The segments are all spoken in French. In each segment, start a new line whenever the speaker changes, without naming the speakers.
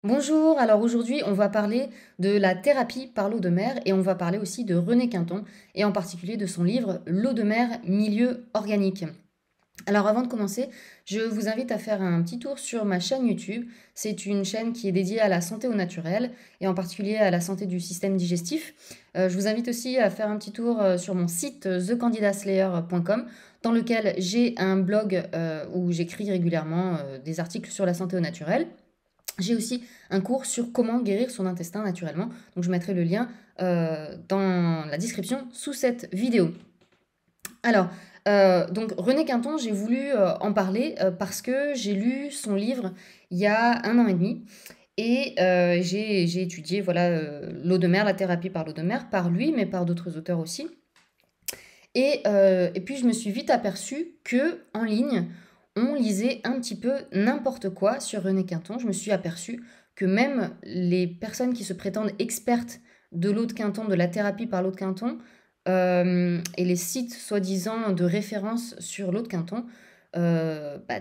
Bonjour, alors aujourd'hui on va parler de la thérapie par l'eau de mer et on va parler aussi de René Quinton et en particulier de son livre L'eau de mer, milieu organique. Alors avant de commencer, je vous invite à faire un petit tour sur ma chaîne YouTube. C'est une chaîne qui est dédiée à la santé au naturel et en particulier à la santé du système digestif. Je vous invite aussi à faire un petit tour sur mon site thecandidaslayer.com dans lequel j'ai un blog où j'écris régulièrement des articles sur la santé au naturel. J'ai aussi un cours sur comment guérir son intestin naturellement. Donc je mettrai le lien dans la description sous cette vidéo. Alors, donc René Quinton, j'ai voulu en parler parce que j'ai lu son livre il y a 1 an et demi. Et j'ai étudié voilà, l'eau de mer, la thérapie par l'eau de mer, par lui, mais par d'autres auteurs aussi. Et puis je me suis vite aperçue que en ligne, on lisait un petit peu n'importe quoi sur René Quinton. Je me suis aperçue que même les personnes qui se prétendent expertes de l'eau de Quinton, de la thérapie par l'eau de Quinton, et les sites soi-disant de référence sur l'eau de Quinton,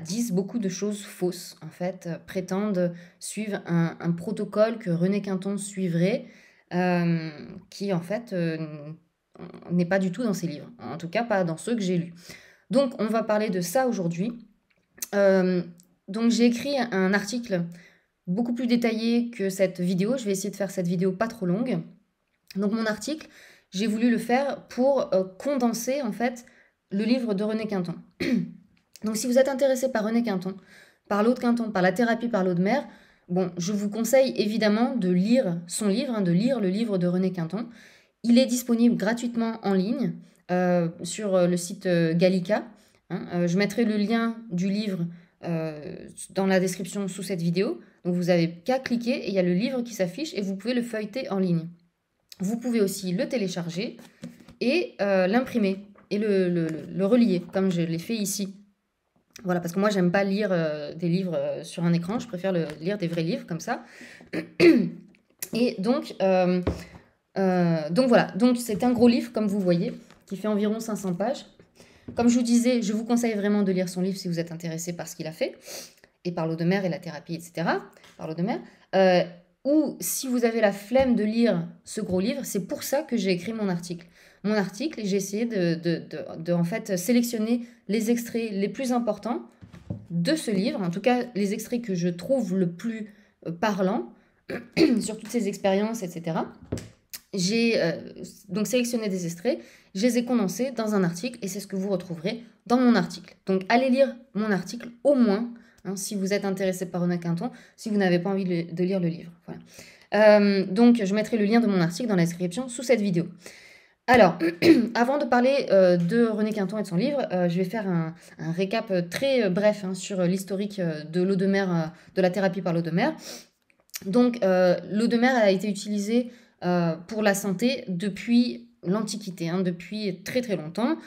disent beaucoup de choses fausses, en fait, prétendent suivre un protocole que René Quinton suivrait, qui en fait n'est pas du tout dans ses livres, en tout cas pas dans ceux que j'ai lus. Donc on va parler de ça aujourd'hui. Euh, donc j'ai écrit un article beaucoup plus détaillé que cette vidéo. Je vais essayer de faire cette vidéo pas trop longue. Donc mon article, j'ai voulu le faire pour condenser en fait le livre de René Quinton. Donc si vous êtes intéressé par René Quinton, par l'eau de Quinton, par la thérapie par l'eau de mer, bon, je vous conseille évidemment de lire son livre, de lire le livre de René Quinton. Il est disponible gratuitement en ligne sur le site Gallica. Je mettrai le lien du livre dans la description sous cette vidéo. Donc vous avez qu'à cliquer et il y a le livre qui s'affiche et vous pouvez le feuilleter en ligne. Vous pouvez aussi le télécharger et l'imprimer et le relier comme je l'ai fait ici. Voilà, parce que moi j'aime pas lire des livres sur un écran, je préfère lire des vrais livres comme ça. Et donc voilà, donc c'est un gros livre comme vous voyez, qui fait environ 500 pages. Comme je vous disais, je vous conseille vraiment de lire son livre si vous êtes intéressé par ce qu'il a fait, et par l'eau de mer et la thérapie, etc. Par l'eau de mer. Ou si vous avez la flemme de lire ce gros livre, c'est pour ça que j'ai écrit mon article. Mon article, j'ai essayé de en fait sélectionner les extraits les plus importants de ce livre, en tout cas les extraits que je trouve le plus parlants sur toutes ces expériences, etc. J'ai donc sélectionné des extraits, je les ai condensés dans un article et c'est ce que vous retrouverez dans mon article. Donc allez lire mon article au moins, si vous êtes intéressé par René Quinton, si vous n'avez pas envie de lire le livre. Voilà. Donc je mettrai le lien de mon article dans la description sous cette vidéo. Alors, avant de parler de René Quinton et de son livre, je vais faire un récap très bref sur l'historique de l'eau de mer, de la thérapie par l'eau de mer. Donc, l'eau de mer elle a été utilisée pour la santé depuis l'Antiquité, depuis très très longtemps.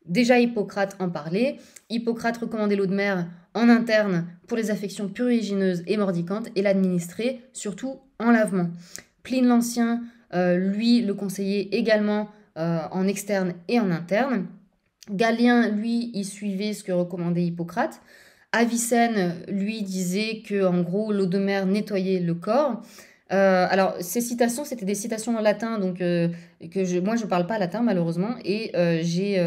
Déjà Hippocrate en parlait. Hippocrate recommandait l'eau de mer en interne pour les affections prurigineuses et mordicantes et l'administrait surtout en lavement. Pline l'Ancien, lui, le conseillait également en externe et en interne. Galien, lui, il suivait ce que recommandait Hippocrate. Avicenne, lui, disait que en gros l'eau de mer nettoyait le corps. Alors, ces citations, c'était des citations en latin, donc moi, je ne parle pas latin, malheureusement, et j'ai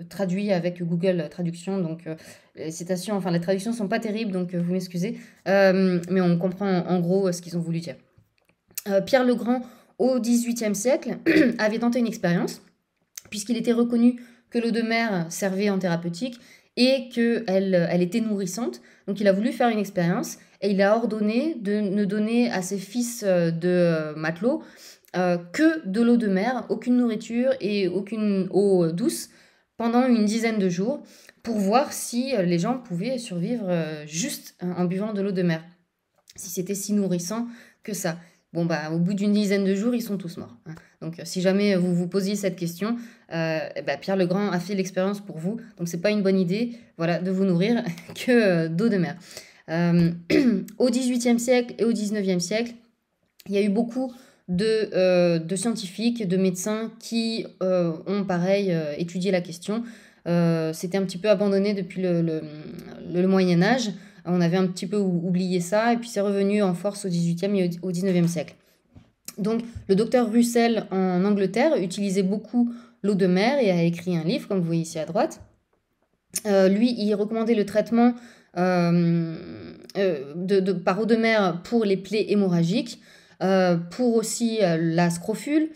traduit avec Google Traduction, donc les citations, enfin, les traductions ne sont pas terribles, donc vous m'excusez, mais on comprend en gros ce qu'ils ont voulu dire. Pierre le Grand, au XVIIIe siècle, avait tenté une expérience, puisqu'il était reconnu que l'eau de mer servait en thérapeutique et qu'elle était nourrissante. Donc il a voulu faire une expérience et il a ordonné de ne donner à ses fils de matelots que de l'eau de mer, aucune nourriture et aucune eau douce pendant une dizaine de jours pour voir si les gens pouvaient survivre juste en buvant de l'eau de mer, si c'était si nourrissant que ça. Bon, au bout d'une dizaine de jours, ils sont tous morts. Donc, si jamais vous vous posiez cette question, Pierre le Grand a fait l'expérience pour vous. Donc, c'est pas une bonne idée, voilà, de vous nourrir que d'eau de mer. Au XVIIIe siècle et au XIXe siècle, il y a eu beaucoup de scientifiques, de médecins qui ont, pareil, étudié la question. C'était un petit peu abandonné depuis le Moyen Âge. On avait un petit peu oublié ça, et puis c'est revenu en force au XVIIIe et au XIXe siècle. Donc, le docteur Russell en Angleterre utilisait beaucoup l'eau de mer et a écrit un livre, comme vous voyez ici à droite. Lui, il recommandait le traitement par eau de mer pour les plaies hémorragiques, pour aussi la scrofule.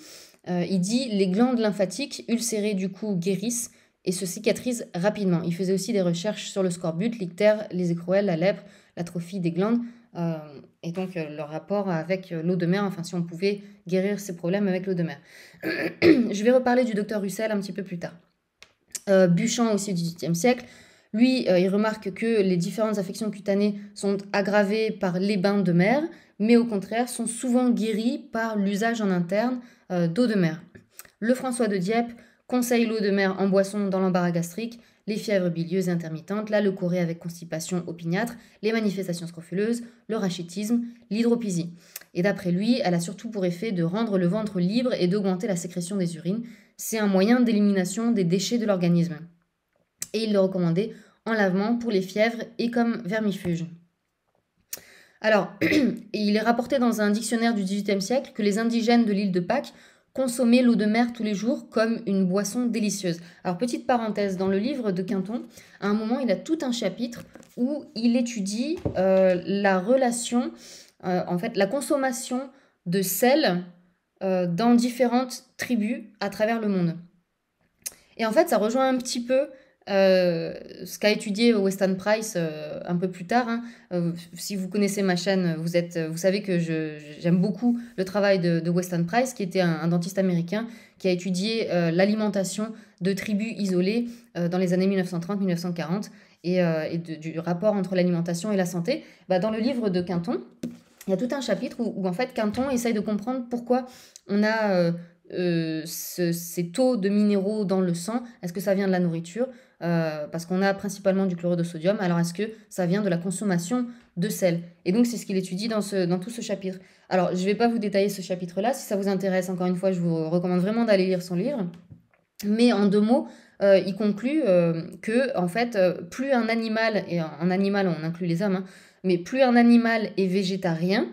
Il dit les glandes lymphatiques ulcérées du coup guérissent et se cicatrisent rapidement. Il faisait aussi des recherches sur le scorbut, l'ictère, les écrouelles, la lèpre, l'atrophie des glandes, et donc leur rapport avec l'eau de mer, enfin si on pouvait guérir ces problèmes avec l'eau de mer. Je vais reparler du docteur Russell un petit peu plus tard. Buchan aussi au XVIIIe siècle, lui, il remarque que les différentes affections cutanées sont aggravées par les bains de mer, mais au contraire sont souvent guéries par l'usage en interne d'eau de mer. Lefrançois de Dieppe conseille l'eau de mer en boisson dans l'embarras gastrique, les fièvres bilieuses et intermittentes, la leucorrhée avec constipation opiniâtre, les manifestations scrofuleuses, le rachitisme, l'hydropisie. Et d'après lui, elle a surtout pour effet de rendre le ventre libre et d'augmenter la sécrétion des urines. C'est un moyen d'élimination des déchets de l'organisme. Et il le recommandait en lavement pour les fièvres et comme vermifuge. Alors, il est rapporté dans un dictionnaire du XVIIIe siècle que les indigènes de l'île de Pâques consommaient l'eau de mer tous les jours comme une boisson délicieuse. Alors, petite parenthèse, dans le livre de Quinton, à un moment, il a tout un chapitre où il étudie la relation, en fait, la consommation de sel dans différentes tribus à travers le monde. Et en fait, ça rejoint un petit peu ce qu'a étudié Weston Price un peu plus tard. Hein. Si vous connaissez ma chaîne, vous savez que j'aime beaucoup le travail de Weston Price, qui était un dentiste américain qui a étudié l'alimentation de tribus isolées dans les années 1930-1940 et du rapport entre l'alimentation et la santé. Dans le livre de Quinton, il y a tout un chapitre où en fait Quinton essaye de comprendre pourquoi on a ces taux de minéraux dans le sang. Est-ce que ça vient de la nourriture parce qu'on a principalement du chlorure de sodium. Alors est-ce que ça vient de la consommation de sel? Et donc c'est ce qu'il étudie dans tout ce chapitre. Alors je ne vais pas vous détailler ce chapitre-là. Si ça vous intéresse, encore une fois, je vous recommande vraiment d'aller lire son livre. Mais en 2 mots, il conclut que en fait, plus un animal, et en animal on inclut les hommes, hein, mais plus un animal est végétarien,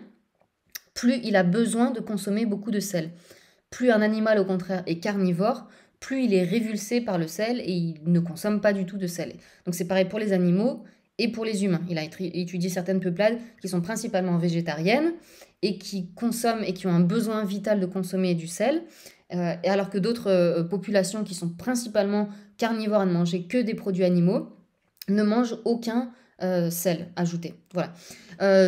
plus il a besoin de consommer beaucoup de sel. Plus un animal, au contraire, est carnivore, plus il est révulsé par le sel et il ne consomme pas du tout de sel. Donc c'est pareil pour les animaux et pour les humains. Il a étudié certaines peuplades qui sont principalement végétariennes et qui consomment et qui ont un besoin vital de consommer du sel, et alors que d'autres populations qui sont principalement carnivores à ne manger que des produits animaux ne mangent aucun sel ajouté. Voilà.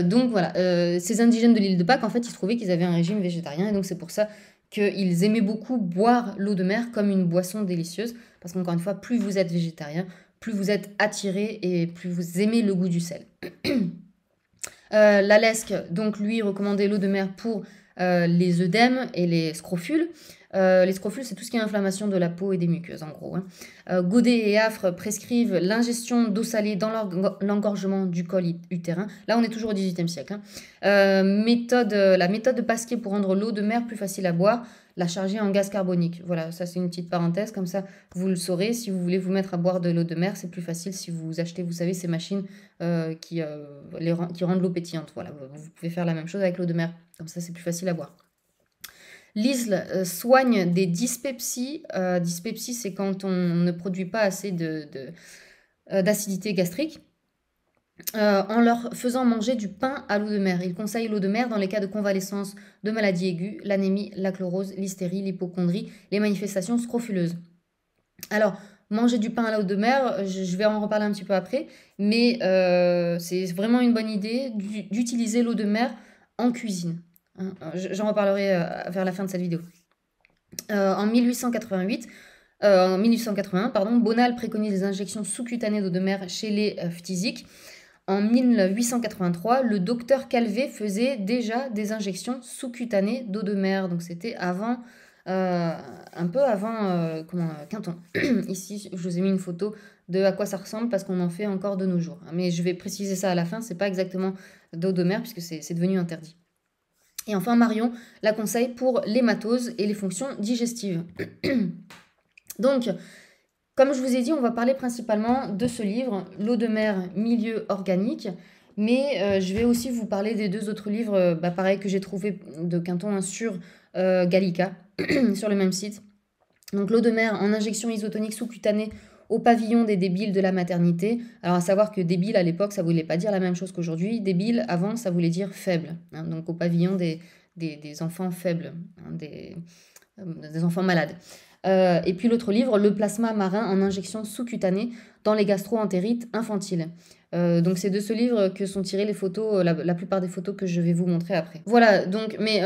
Donc voilà, ces indigènes de l'île de Pâques, en fait, ils trouvaient qu'ils avaient un régime végétarien et donc c'est pour ça qu'ils aimaient beaucoup boire l'eau de mer comme une boisson délicieuse, parce qu'encore une fois, plus vous êtes végétarien, plus vous êtes attiré et plus vous aimez le goût du sel. Lalesque, donc lui, recommandait l'eau de mer pour les œdèmes et les scrofules. Les scrofules, c'est tout ce qui est inflammation de la peau et des muqueuses, en gros. Hein. Godet et Affre prescrivent l'ingestion d'eau salée dans l'engorgement du col utérin. Là, on est toujours au XVIIIe siècle. Hein. La méthode de Pasquier pour rendre l'eau de mer plus facile à boire, la charger en gaz carbonique. Voilà, ça c'est une petite parenthèse, comme ça vous le saurez. Si vous voulez vous mettre à boire de l'eau de mer, c'est plus facile si vous achetez, vous savez, ces machines qui rendent l'eau pétillante. Voilà, vous pouvez faire la même chose avec l'eau de mer, comme ça c'est plus facile à boire. L'ISL soigne des dyspepsies. Dyspepsie, c'est quand on ne produit pas assez d'acidité gastrique. En leur faisant manger du pain à l'eau de mer. Il conseille l'eau de mer dans les cas de convalescence de maladies aiguës, l'anémie, la chlorose, l'hystérie, l'hypocondrie, les manifestations scrofuleuses. Alors, manger du pain à l'eau de mer, je vais en reparler un petit peu après, mais c'est vraiment une bonne idée d'utiliser l'eau de mer en cuisine. J'en reparlerai vers la fin de cette vidéo. En 1881, Bonal préconise les injections sous-cutanées d'eau de mer chez les phtisiques. En 1883, le docteur Calvé faisait déjà des injections sous-cutanées d'eau de mer. Donc c'était avant, un peu avant Quinton. Ici, je vous ai mis une photo de à quoi ça ressemble parce qu'on en fait encore de nos jours. Mais je vais préciser ça à la fin, c'est pas exactement d'eau de mer puisque c'est devenu interdit. Et enfin, Marion la conseille pour l'hématose et les fonctions digestives. Donc, comme je vous ai dit, on va parler principalement de ce livre, L'eau de mer, milieu organique. mais je vais aussi vous parler des 2 autres livres, pareil, que j'ai trouvé de Quinton, hein, sur Gallica, sur le même site. Donc l'eau de mer en injection isotonique sous-cutanée au pavillon des débiles de la maternité. Alors à savoir que débile à l'époque, ça voulait pas dire la même chose qu'aujourd'hui. Débile, avant, ça voulait dire faible, hein, donc au pavillon des enfants faibles, hein, des enfants malades. Et puis l'autre livre, le plasma marin en injection sous-cutanée dans les gastro-entérites infantiles. Donc c'est de ce livre que sont tirées les photos, la plupart des photos que je vais vous montrer après. Voilà, donc, mais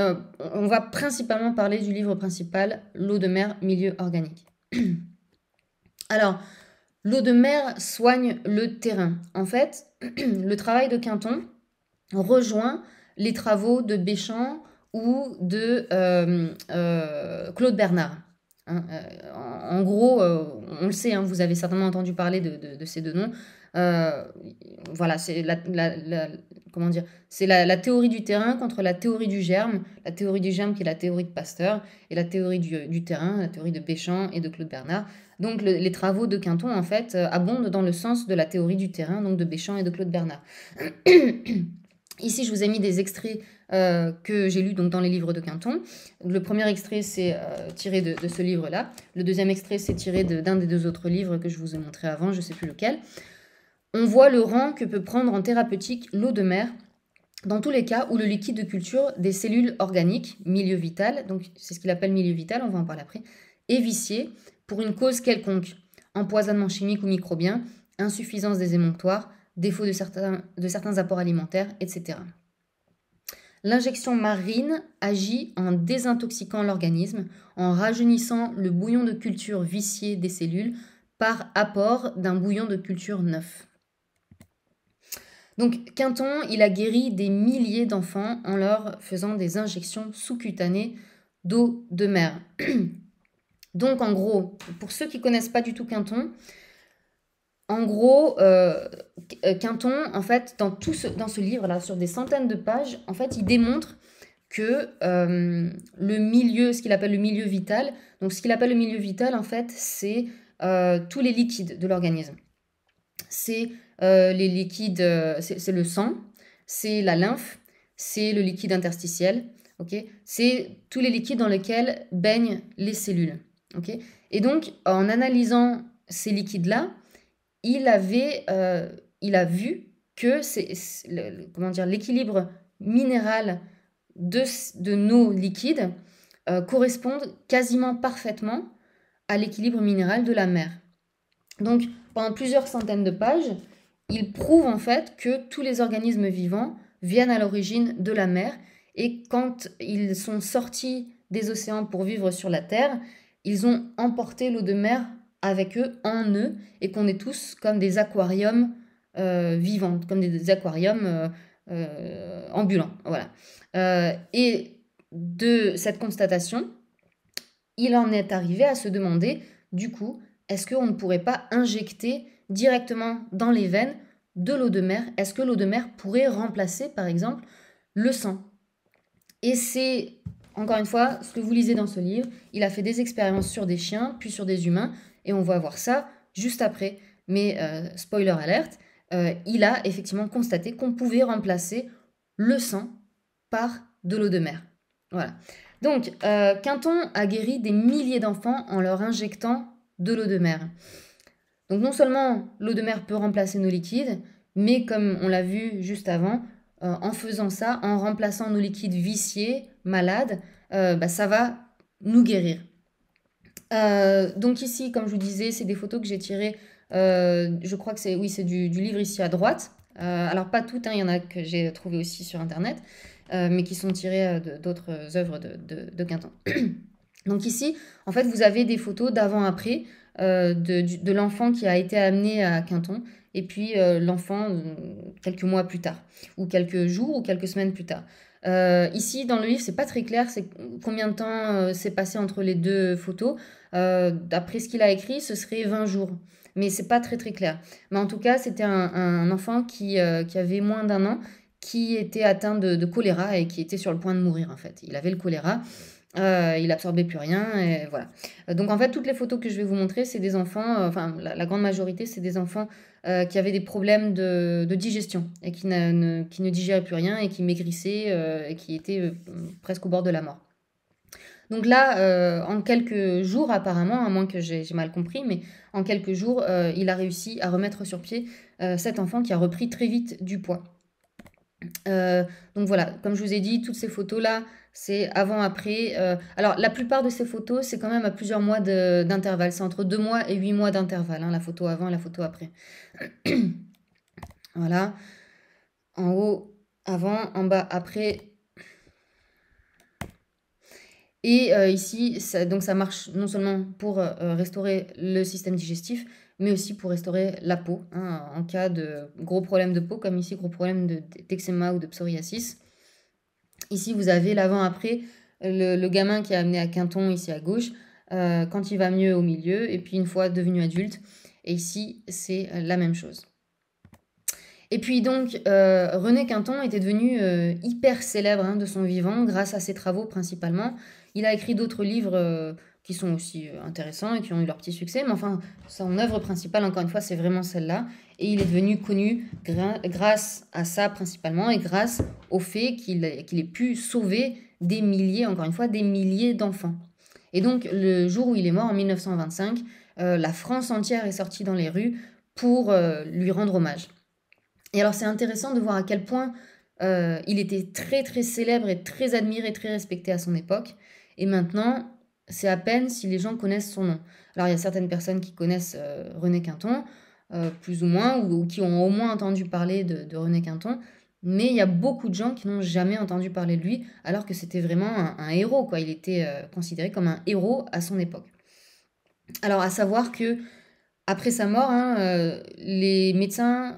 on va principalement parler du livre principal, l'eau de mer, milieu organique. Alors, l'eau de mer soigne le terrain. En fait, le travail de Quinton rejoint les travaux de Béchamp ou de Claude Bernard. Hein, en gros, on le sait, hein, vous avez certainement entendu parler de ces 2 noms. Voilà, c'est comment dire, c'est la théorie du terrain contre la théorie du germe. La théorie du germe qui est la théorie de Pasteur et la théorie du terrain, la théorie de Béchamp et de Claude Bernard. Donc les travaux de Quinton, en fait, abondent dans le sens de la théorie du terrain, donc de Béchamp et de Claude Bernard. Ici, je vous ai mis des extraits que j'ai lus donc, dans les livres de Quinton. Le premier extrait, c'est tiré de ce livre-là. Le deuxième extrait, c'est tiré d'un des 2 autres livres que je vous ai montré avant, je ne sais plus lequel. On voit le rang que peut prendre en thérapeutique l'eau de mer dans tous les cas où le liquide de culture des cellules organiques, milieu vital, donc c'est ce qu'il appelle milieu vital, on va en parler après, est vicié pour une cause quelconque, empoisonnement chimique ou microbien, insuffisance des émonctoires, défaut de certains apports alimentaires, etc. L'injection marine agit en désintoxiquant l'organisme, en rajeunissant le bouillon de culture vicié des cellules par apport d'un bouillon de culture neuf. Donc Quinton, il a guéri des milliers d'enfants en leur faisant des injections sous-cutanées d'eau de mer. Donc en gros, pour ceux qui ne connaissent pas du tout Quinton, en gros, Quinton, en fait, dans ce livre-là, sur des centaines de pages, en fait, il démontre que le milieu, ce qu'il appelle le milieu vital, donc ce qu'il appelle le milieu vital, en fait, c'est tous les liquides de l'organisme. C'est les liquides, c'est le sang, c'est la lymphe, c'est le liquide interstitiel, ok, c'est tous les liquides dans lesquels baignent les cellules. Okay, et donc, en analysant ces liquides-là, il a vu que l'équilibre minéral de nos liquides correspondent quasiment parfaitement à l'équilibre minéral de la mer. Donc, pendant plusieurs centaines de pages, il prouve en fait que tous les organismes vivants viennent à l'origine de la mer et quand ils sont sortis des océans pour vivre sur la Terre, ils ont emporté l'eau de mer avec eux, en eux, et qu'on est tous comme des aquariums vivants, comme des aquariums ambulants. Voilà. Et de cette constatation, il en est arrivé à se demander, du coup, est-ce qu'on ne pourrait pas injecter directement dans les veines de l'eau de mer? Est-ce que l'eau de mer pourrait remplacer, par exemple, le sang? Et c'est, encore une fois, ce que vous lisez dans ce livre. Il a fait des expériences sur des chiens, puis sur des humains, et on va voir ça juste après. Mais spoiler alerte, il a effectivement constaté qu'on pouvait remplacer le sang par de l'eau de mer. Voilà. Donc, Quinton a guéri des milliers d'enfants en leur injectant de l'eau de mer. Donc, non seulement l'eau de mer peut remplacer nos liquides, mais comme on l'a vu juste avant, en faisant ça, en remplaçant nos liquides viciés, malades, ça va nous guérir. Donc ici, comme je vous disais, c'est des photos que j'ai tirées, je crois que c'est du livre ici à droite. Alors pas toutes, hein, il y en a que j'ai trouvé aussi sur internet, mais qui sont tirées d'autres œuvres de Quinton. Donc ici, en fait, vous avez des photos d'avant-après de l'enfant qui a été amené à Quinton, et puis l'enfant quelques mois plus tard, ou quelques jours, ou quelques semaines plus tard. Ici, dans le livre, c'est pas très clair, c'est combien de temps s'est passé entre les 2 photos. D'après ce qu'il a écrit, ce serait 20 jours. Mais c'est pas très très clair. Mais en tout cas, c'était un enfant qui avait moins d'1 an, qui était atteint de choléra et qui était sur le point de mourir, en fait. Il avait le choléra, il absorbait plus rien et voilà. Donc en fait, toutes les photos que je vais vous montrer, c'est des enfants, enfin la grande majorité, c'est des enfants qui avaient des problèmes de digestion et qui ne digéraient plus rien et qui maigrissaient et qui étaient presque au bord de la mort. Donc là, en quelques jours apparemment, à moins que j'ai mal compris, mais en quelques jours, il a réussi à remettre sur pied cet enfant qui a repris très vite du poids. Donc voilà, comme je vous ai dit, toutes ces photos-là, c'est avant-après. Alors, la plupart de ces photos, c'est quand même à plusieurs mois d'intervalle. C'est entre 2 mois et 8 mois d'intervalle, hein, la photo avant et la photo après. Voilà. En haut, avant, en bas, après. Et ici, donc ça marche non seulement pour restaurer le système digestif, mais aussi pour restaurer la peau, hein, en cas de gros problème de peau, comme ici, gros problème d'eczéma ou de psoriasis. Ici, vous avez l'avant-après, le gamin qui est amené à Quinton, ici à gauche, quand il va mieux au milieu, et puis une fois devenu adulte. Et ici, c'est la même chose. Et puis donc, René Quinton était devenu hyper célèbre, hein, de son vivant, grâce à ses travaux principalement. Il a écrit d'autres livres qui sont aussi intéressants et qui ont eu leur petit succès, mais enfin, son œuvre principale, encore une fois, c'est vraiment celle-là. Et il est devenu connu grâce à ça principalement et grâce au fait qu'il ait pu sauver des milliers, encore une fois, des milliers d'enfants. Et donc, le jour où il est mort, en 1925, la France entière est sortie dans les rues pour lui rendre hommage. Et alors, c'est intéressant de voir à quel point il était très, très célèbre et très admiré, très respecté à son époque. Et maintenant, c'est à peine si les gens connaissent son nom. Alors, il y a certaines personnes qui connaissent René Quinton, plus ou moins, ou qui ont au moins entendu parler de René Quinton. Mais il y a beaucoup de gens qui n'ont jamais entendu parler de lui, alors que c'était vraiment un héros, quoi. Il était considéré comme un héros à son époque. Alors, à savoir que après sa mort, hein, les médecins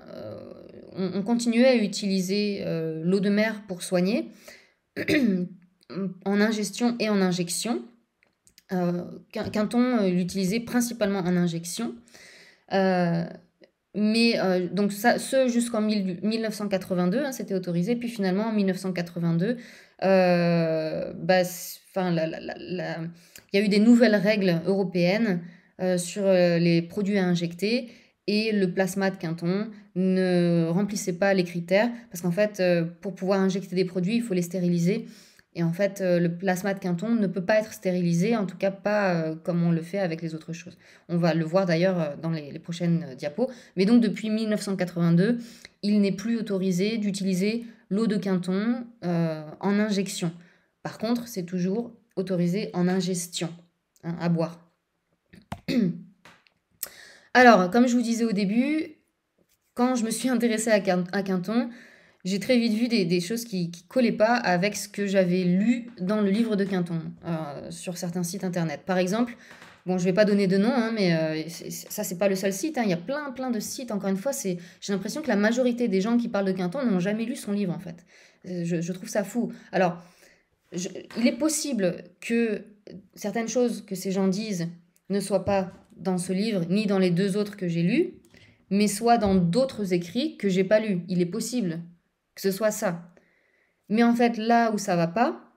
ont continué à utiliser l'eau de mer pour soigner, en ingestion et en injection. Quinton l'utilisait principalement en injection. Mais donc ça, ce jusqu'en 1982, hein, c'était autorisé. Puis finalement, en 1982, il y a eu des nouvelles règles européennes sur les produits à injecter. Et le plasma de Quinton ne remplissait pas les critères. Parce qu'en fait, pour pouvoir injecter des produits, il faut les stériliser. Et en fait, le plasma de Quinton ne peut pas être stérilisé, en tout cas pas comme on le fait avec les autres choses. On va le voir d'ailleurs dans les prochaines diapos. Mais donc depuis 1982, il n'est plus autorisé d'utiliser l'eau de Quinton en injection. Par contre, c'est toujours autorisé en ingestion, hein, à boire. Alors, comme je vous disais au début, quand je me suis intéressée à Quinton, j'ai très vite vu des choses qui ne collaient pas avec ce que j'avais lu dans le livre de Quinton sur certains sites internet. Par exemple, bon, je ne vais pas donner de nom, hein, mais ça, c'est pas le seul site, hein, il y a plein de sites. Encore une fois, j'ai l'impression que la majorité des gens qui parlent de Quinton n'ont jamais lu son livre, en fait. Je trouve ça fou. Alors, il est possible que certaines choses que ces gens disent ne soient pas dans ce livre, ni dans les 2 autres que j'ai lus, mais soit dans d'autres écrits que j'ai pas lus. Il est possible que ce soit ça. Mais en fait, là où ça va pas,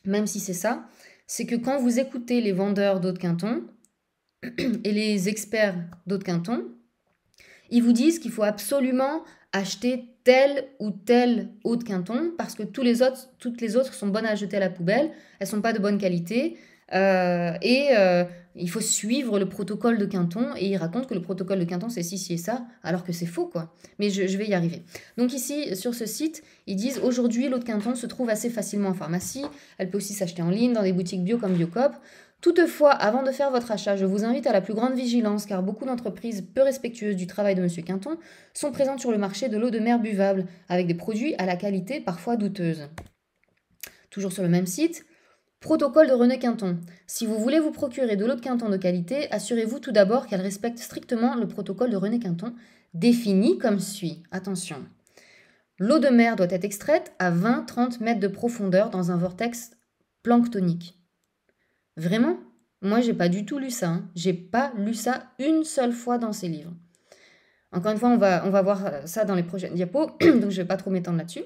même si c'est ça, c'est que quand vous écoutez les vendeurs d'eau de Quinton et les experts d'eau de Quinton, ils vous disent qu'il faut absolument acheter telle ou telle eau de Quinton parce que toutes les autres sont bonnes à jeter à la poubelle, elles sont pas de bonne qualité, il faut suivre le protocole de Quinton, et il raconte que le protocole de Quinton c'est ci et ça, alors que c'est faux, quoi. Mais je vais y arriver. Donc ici, sur ce site, ils disent « Aujourd'hui, l'eau de Quinton se trouve assez facilement en pharmacie, elle peut aussi s'acheter en ligne dans des boutiques bio comme Biocoop. Toutefois, avant de faire votre achat, je vous invite à la plus grande vigilance car beaucoup d'entreprises peu respectueuses du travail de M. Quinton sont présentes sur le marché de l'eau de mer buvable, avec des produits à la qualité parfois douteuse. » Toujours sur le même site, protocole de René Quinton. Si vous voulez vous procurer de l'eau de Quinton de qualité, assurez-vous tout d'abord qu'elle respecte strictement le protocole de René Quinton, défini comme suit. Attention. L'eau de mer doit être extraite à 20-30 mètres de profondeur dans un vortex planctonique. Vraiment ? Moi, j'ai pas du tout lu ça. Hein. J'ai pas lu ça une seule fois dans ces livres. Encore une fois, on va voir ça dans les prochaines diapos, donc je vais pas trop m'étendre là-dessus.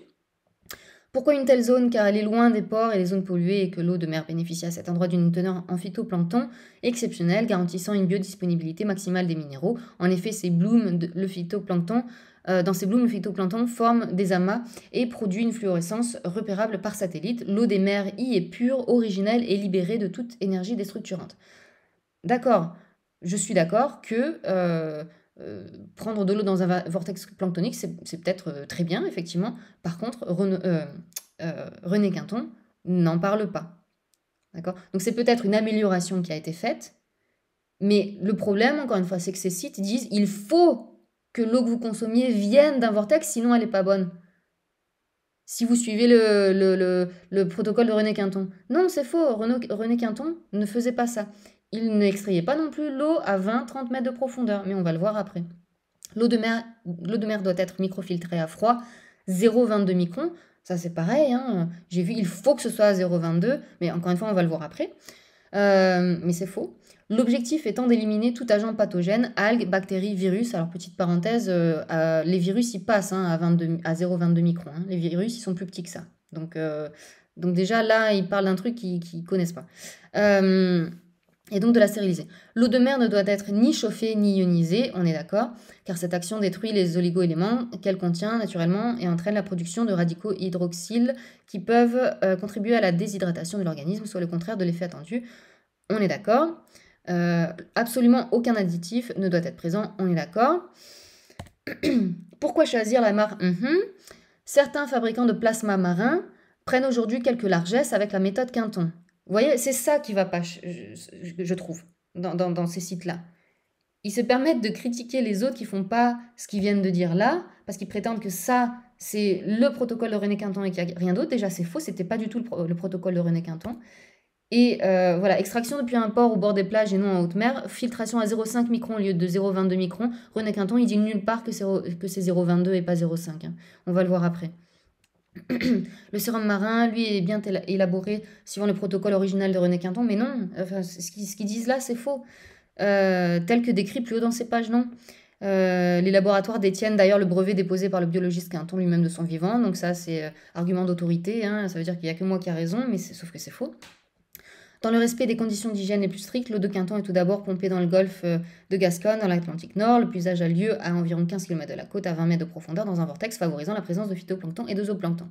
Pourquoi une telle zone? Car elle est loin des ports et des zones polluées et que l'eau de mer bénéficie à cet endroit d'une teneur en phytoplancton exceptionnelle, garantissant une biodisponibilité maximale des minéraux. En effet, le phytoplancton, dans ces blooms, le phytoplancton forme des amas et produit une fluorescence repérable par satellite. L'eau des mers y est pure, originelle et libérée de toute énergie déstructurante. D'accord, je suis d'accord que prendre de l'eau dans un vortex planctonique, c'est peut-être très bien, effectivement. Par contre, René Quinton n'en parle pas. D'accord? Donc c'est peut-être une amélioration qui a été faite, mais le problème, encore une fois, c'est que ces sites disent il faut que l'eau que vous consommiez vienne d'un vortex, sinon elle n'est pas bonne. Si vous suivez le protocole de René Quinton. Non, c'est faux. René Quinton ne faisait pas ça. Il n'extrayait pas non plus l'eau à 20-30 mètres de profondeur, mais on va le voir après. L'eau de mer doit être microfiltrée à froid, 0,22 microns. Ça, c'est pareil. Hein. J'ai vu, il faut que ce soit à 0,22, mais encore une fois, on va le voir après. Mais c'est faux. L'objectif étant d'éliminer tout agent pathogène, algues, bactéries, virus. Alors, petite parenthèse, les virus, ils passent hein, à 0,22 microns. Hein. Les virus, ils sont plus petits que ça. Donc déjà, là, ils parlent d'un truc qu'ils ne connaissent pas. Et donc de la stériliser. L'eau de mer ne doit être ni chauffée ni ionisée, on est d'accord, car cette action détruit les oligo-éléments qu'elle contient naturellement et entraîne la production de radicaux hydroxyles qui peuvent contribuer à la déshydratation de l'organisme, soit le contraire de l'effet attendu. On est d'accord. Absolument aucun additif ne doit être présent, on est d'accord. Pourquoi choisir la marque Certains fabricants de plasma marin prennent aujourd'hui quelques largesses avec la méthode Quinton. Vous voyez, c'est ça qui va pas, je trouve, dans ces sites-là. Ils se permettent de critiquer les autres qui font pas ce qu'ils viennent de dire là, parce qu'ils prétendent que ça, c'est le protocole de René Quinton et qu'il n'y a rien d'autre. Déjà, c'est faux, c'était pas du tout le protocole de René Quinton. Et voilà, extraction depuis un port au bord des plages et non en haute mer, filtration à 0,5 microns au lieu de 0,22 microns. René Quinton, il dit nulle part que c'est 0,22 et pas 0,5. Hein. On va le voir après. Le sérum marin, lui, est bien élaboré suivant le protocole original de René Quinton, mais non, enfin, ce qu'ils disent là, c'est faux. Tel que décrit plus haut dans ces pages, non. Les laboratoires détiennent d'ailleurs le brevet déposé par le biologiste Quinton lui-même de son vivant, donc ça, c'est argument d'autorité, hein, ça veut dire qu'il n'y a que moi qui a raison, mais sauf que c'est faux. Dans le respect des conditions d'hygiène les plus strictes, l'eau de Quinton est tout d'abord pompée dans le golfe de Gascogne, dans l'Atlantique Nord. Le puisage a lieu à environ 15 km de la côte, à 20 mètres de profondeur, dans un vortex favorisant la présence de phytoplancton et de zooplancton.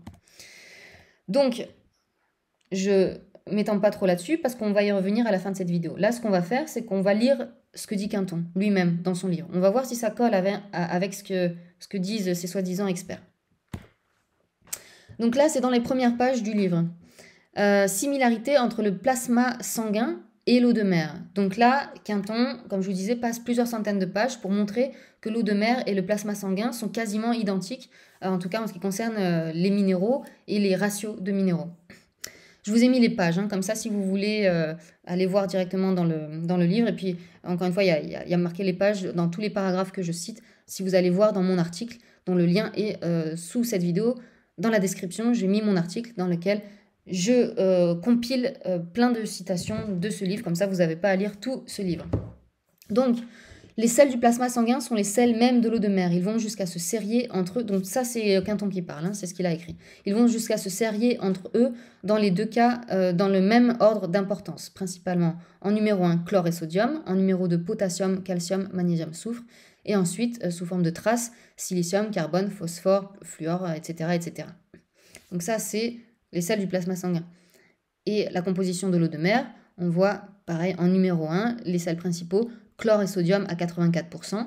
Donc, je m'étends pas trop là-dessus parce qu'on va y revenir à la fin de cette vidéo. Là, ce qu'on va faire, c'est qu'on va lire ce que dit Quinton lui-même dans son livre. On va voir si ça colle avec ce que disent ces soi-disant experts. Donc là, c'est dans les premières pages du livre. Similarité entre le plasma sanguin et l'eau de mer. Donc là, Quinton, comme je vous disais, passe plusieurs centaines de pages pour montrer que l'eau de mer et le plasma sanguin sont quasiment identiques, en tout cas en ce qui concerne les minéraux et les ratios de minéraux. Je vous ai mis les pages, hein, comme ça si vous voulez aller voir directement dans le livre. Et puis, encore une fois, il y a marqué les pages dans tous les paragraphes que je cite. Si vous allez voir dans mon article, dont le lien est sous cette vidéo, dans la description, j'ai mis mon article dans lequel je compile plein de citations de ce livre, comme ça vous n'avez pas à lire tout ce livre. Donc, les sels du plasma sanguin sont les sels même de l'eau de mer. Ils vont jusqu'à se serrer entre eux. Donc ça, c'est Quinton qui parle, hein, c'est ce qu'il a écrit. Ils vont jusqu'à se serrer entre eux, dans les deux cas, dans le même ordre d'importance. Principalement en numéro 1, chlore et sodium. En numéro 2, potassium, calcium, magnésium, soufre. Et ensuite, sous forme de traces, silicium, carbone, phosphore, fluor, etc. etc. Donc ça, c'est les sels du plasma sanguin. Et la composition de l'eau de mer, on voit, pareil, en numéro 1, les sels principaux, chlore et sodium à 84%.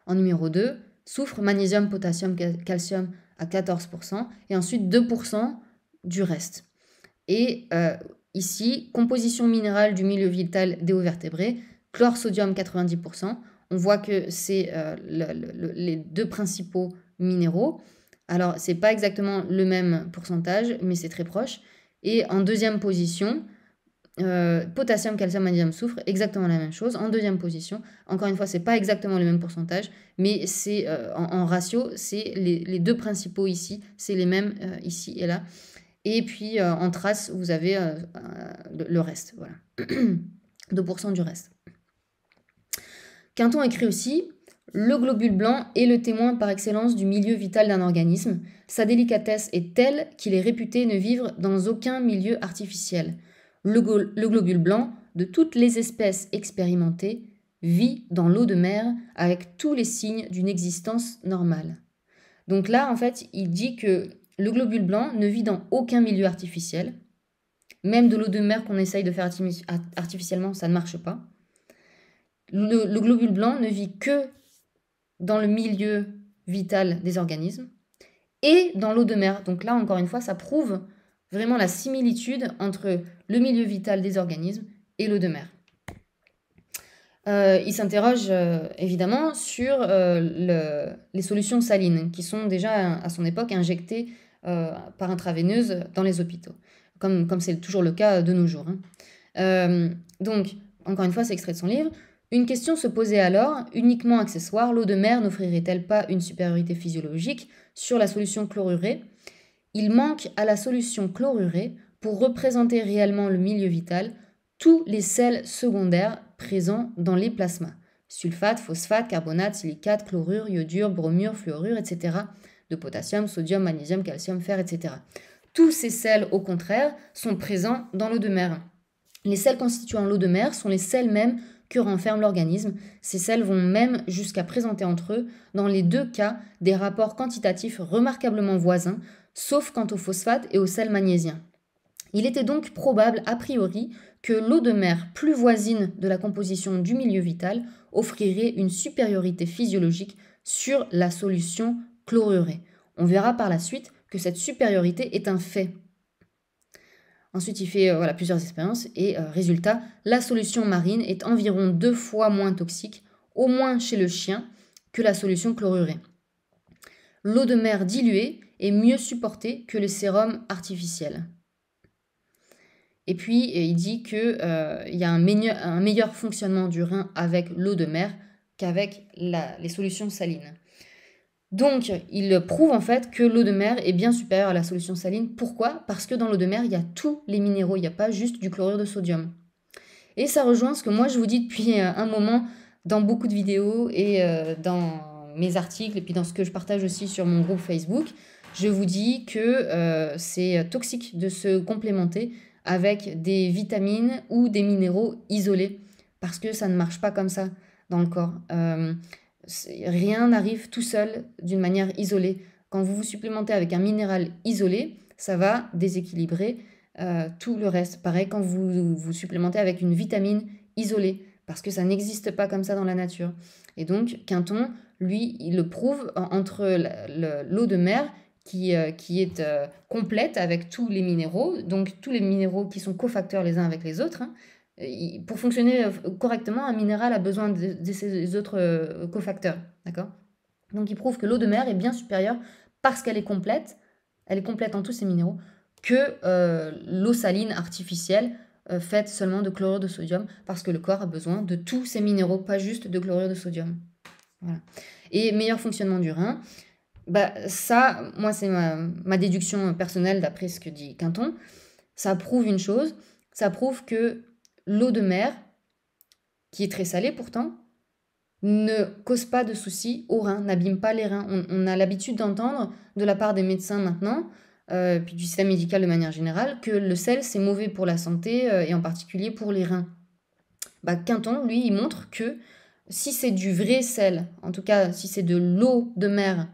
En numéro 2, soufre, magnésium, potassium, calcium à 14%. Et ensuite 2% du reste. Et ici, composition minérale du milieu vital des hauts vertébrés, chlore, sodium 90%. On voit que c'est les deux principaux minéraux. Alors, ce n'est pas exactement le même pourcentage, mais c'est très proche. Et en deuxième position, potassium, calcium, magnésium, soufre, exactement la même chose. En deuxième position, encore une fois, ce n'est pas exactement le même pourcentage, mais c'est en ratio, c'est les deux principaux ici, c'est les mêmes ici et là. Et puis en trace, vous avez le reste, voilà. 2% du reste. Quinton écrit aussi: Le globule blanc est le témoin par excellence du milieu vital d'un organisme. Sa délicatesse est telle qu'il est réputé ne vivre dans aucun milieu artificiel. Le globule blanc, de toutes les espèces expérimentées, vit dans l'eau de mer avec tous les signes d'une existence normale. Donc là, en fait, il dit que le globule blanc ne vit dans aucun milieu artificiel. Même de l'eau de mer qu'on essaye de faire artificiellement, ça ne marche pas. Le globule blanc ne vit que dans le milieu vital des organismes et dans l'eau de mer. Donc là, encore une fois, ça prouve vraiment la similitude entre le milieu vital des organismes et l'eau de mer. Il s'interroge évidemment sur les solutions salines qui sont déjà à son époque injectées par intraveineuse dans les hôpitaux, comme c'est toujours le cas de nos jours. Donc, encore une fois, c'est extrait de son livre. Une question se posait alors, uniquement accessoire, l'eau de mer n'offrirait-elle pas une supériorité physiologique sur la solution chlorurée? Il manque à la solution chlorurée, pour représenter réellement le milieu vital, tous les sels secondaires présents dans les plasmas. Sulfate, phosphate, carbonate, silicate, chlorure, iodure, bromure, fluorure, etc. de potassium, sodium, magnésium, calcium, fer, etc. Tous ces sels, au contraire, sont présents dans l'eau de mer. Les sels constituant l'eau de mer sont les sels mêmes que renferme l'organisme. Ces sels vont même jusqu'à présenter entre eux, dans les deux cas, des rapports quantitatifs remarquablement voisins, sauf quant au phosphate et au sel magnésien. Il était donc probable, a priori, que l'eau de mer, plus voisine de la composition du milieu vital, offrirait une supériorité physiologique sur la solution chlorurée. On verra par la suite que cette supériorité est un fait. Ensuite, il fait plusieurs expériences et résultat, la solution marine est environ 2 fois moins toxique, au moins chez le chien, que la solution chlorurée. L'eau de mer diluée est mieux supportée que le sérum artificiel. Et puis, il dit qu'il y a un meilleur fonctionnement du rein avec l'eau de mer qu'avec les solutions salines. Donc, il prouve en fait que l'eau de mer est bien supérieure à la solution saline. Pourquoi? Parce que dans l'eau de mer, il y a tous les minéraux, il n'y a pas juste du chlorure de sodium. Et ça rejoint ce que moi je vous dis depuis un moment dans beaucoup de vidéos et dans mes articles et puis dans ce que je partage aussi sur mon groupe Facebook. Je vous dis que c'est toxique de se complémenter avec des vitamines ou des minéraux isolés parce que ça ne marche pas comme ça dans le corps. Rien n'arrive tout seul d'une manière isolée. Quand vous vous supplémentez avec un minéral isolé, ça va déséquilibrer tout le reste. Pareil quand vous vous supplémentez avec une vitamine isolée, parce que ça n'existe pas comme ça dans la nature. Et donc Quinton, lui, il le prouve entre l'eau de mer qui est complète avec tous les minéraux, donc tous les minéraux qui sont cofacteurs les uns avec les autres. Pour fonctionner correctement, un minéral a besoin de ces autres cofacteurs. D'accord? Donc il prouve que l'eau de mer est bien supérieure parce qu'elle est complète en tous ces minéraux, que l'eau saline artificielle faite seulement de chlorure de sodium, parce que le corps a besoin de tous ces minéraux, pas juste de chlorure de sodium. Voilà. Et meilleur fonctionnement du rein, ça, moi c'est ma déduction personnelle d'après ce que dit Quinton, ça prouve une chose, ça prouve que l'eau de mer, qui est très salée pourtant, ne cause pas de soucis aux reins, n'abîme pas les reins. On a l'habitude d'entendre de la part des médecins maintenant, puis du système médical de manière générale, que le sel c'est mauvais pour la santé et en particulier pour les reins. Quinton, lui, il montre que si c'est du vrai sel, en tout cas si c'est de l'eau de mer,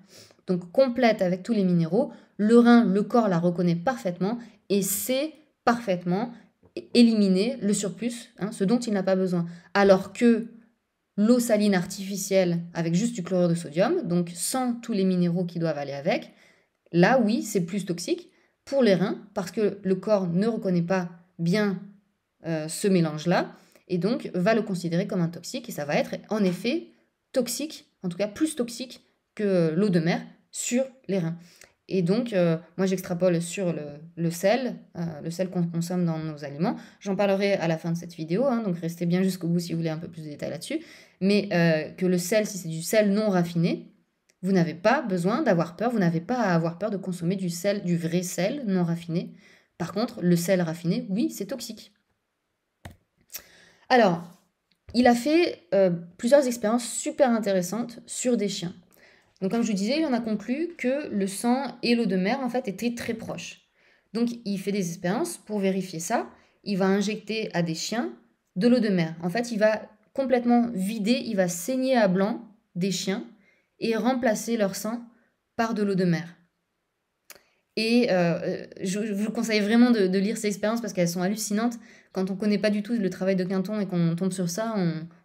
donc complète avec tous les minéraux, le rein, le corps la reconnaît parfaitement et sait parfaitement éliminer le surplus, ce dont il n'a pas besoin. Alors que l'eau saline artificielle avec juste du chlorure de sodium, donc sans tous les minéraux qui doivent aller avec, là oui, c'est plus toxique pour les reins parce que le corps ne reconnaît pas bien ce mélange-là et donc va le considérer comme un toxique et ça va être en effet toxique, en tout cas plus toxique que l'eau de mer sur les reins. Et donc, moi, j'extrapole sur le sel qu'on consomme dans nos aliments. J'en parlerai à la fin de cette vidéo, donc restez bien jusqu'au bout si vous voulez un peu plus de détails là-dessus. Mais que le sel, si c'est du sel non raffiné, vous n'avez pas besoin d'avoir peur, vous n'avez pas à avoir peur de consommer du vrai sel non raffiné. Par contre, le sel raffiné, oui, c'est toxique. Alors, il a fait plusieurs expériences super intéressantes sur des chiens. Donc comme je vous disais, il en a conclu que le sang et l'eau de mer en fait étaient très proches. Donc il fait des expériences pour vérifier ça. Il va injecter à des chiens de l'eau de mer. En fait, il va complètement vider, il va saigner à blanc des chiens et remplacer leur sang par de l'eau de mer. Et je vous conseille vraiment de lire ces expériences parce qu'elles sont hallucinantes. Quand on ne connaît pas du tout le travail de Quinton et qu'on tombe sur ça,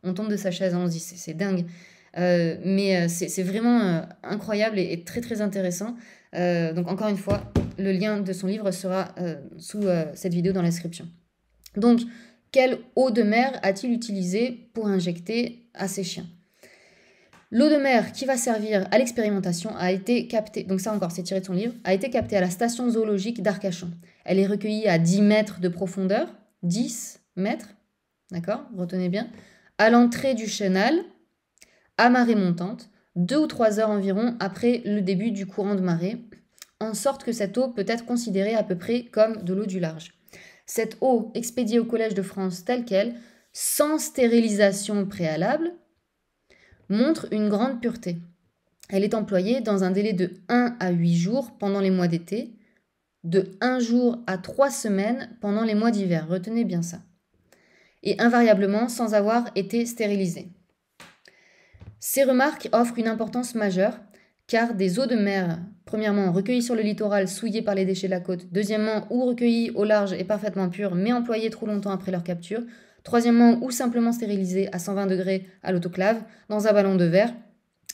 on tombe de sa chaise, on se dit c'est dingue. Mais c'est vraiment incroyable et très très intéressant. Donc encore une fois, le lien de son livre sera sous cette vidéo dans la description. Donc, quelle eau de mer a-t-il utilisé pour injecter à ses chiens? L'eau de mer qui va servir à l'expérimentation a été captée, donc ça encore c'est tiré de son livre, a été captée à la station zoologique d'Arcachon. Elle est recueillie à 10 mètres de profondeur, 10 mètres, d'accord, retenez bien, à l'entrée du chenal, à marée montante, 2 ou 3 heures environ après le début du courant de marée, en sorte que cette eau peut être considérée à peu près comme de l'eau du large. Cette eau expédiée au Collège de France telle qu'elle, sans stérilisation préalable, montre une grande pureté. Elle est employée dans un délai de 1 à 8 jours pendant les mois d'été, de 1 jour à 3 semaines pendant les mois d'hiver. Retenez bien ça. Et invariablement sans avoir été stérilisée. Ces remarques offrent une importance majeure car des eaux de mer, premièrement recueillies sur le littoral souillées par les déchets de la côte, deuxièmement ou recueillies au large et parfaitement pures mais employées trop longtemps après leur capture, troisièmement ou simplement stérilisées à 120 degrés à l'autoclave dans un ballon de verre,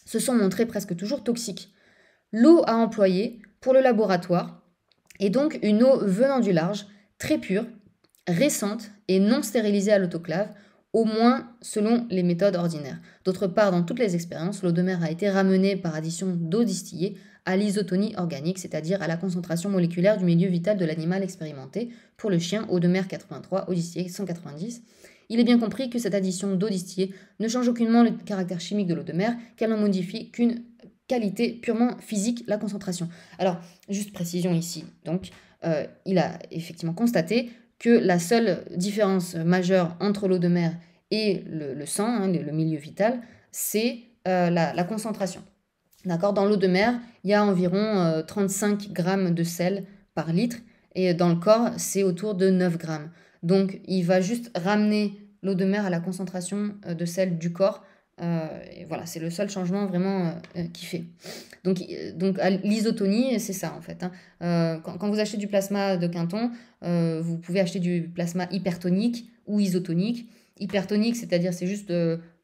se sont montrées presque toujours toxiques. L'eau à employer pour le laboratoire est donc une eau venant du large, très pure, récente et non stérilisée à l'autoclave, au moins selon les méthodes ordinaires. D'autre part, dans toutes les expériences, l'eau de mer a été ramenée par addition d'eau distillée à l'isotonie organique, c'est-à-dire à la concentration moléculaire du milieu vital de l'animal expérimenté. Pour le chien, eau de mer 83, eau distillée 190. Il est bien compris que cette addition d'eau distillée ne change aucunement le caractère chimique de l'eau de mer, qu'elle n'en modifie qu'une qualité purement physique, la concentration. Alors, juste précision ici, donc, il a effectivement constaté que la seule différence majeure entre l'eau de mer et le sang, hein, le milieu vital, c'est la concentration. D'accord ? Dans l'eau de mer, il y a environ 35 grammes de sel par litre, et dans le corps, c'est autour de 9 grammes. Donc, il va juste ramener l'eau de mer à la concentration de sel du corps. Et voilà, c'est le seul changement vraiment qu'il fait. Donc à l'isotonie, c'est ça en fait. Hein. Quand vous achetez du plasma de Quinton, vous pouvez acheter du plasma hypertonique ou isotonique. Hypertonique, c'est-à-dire c'est juste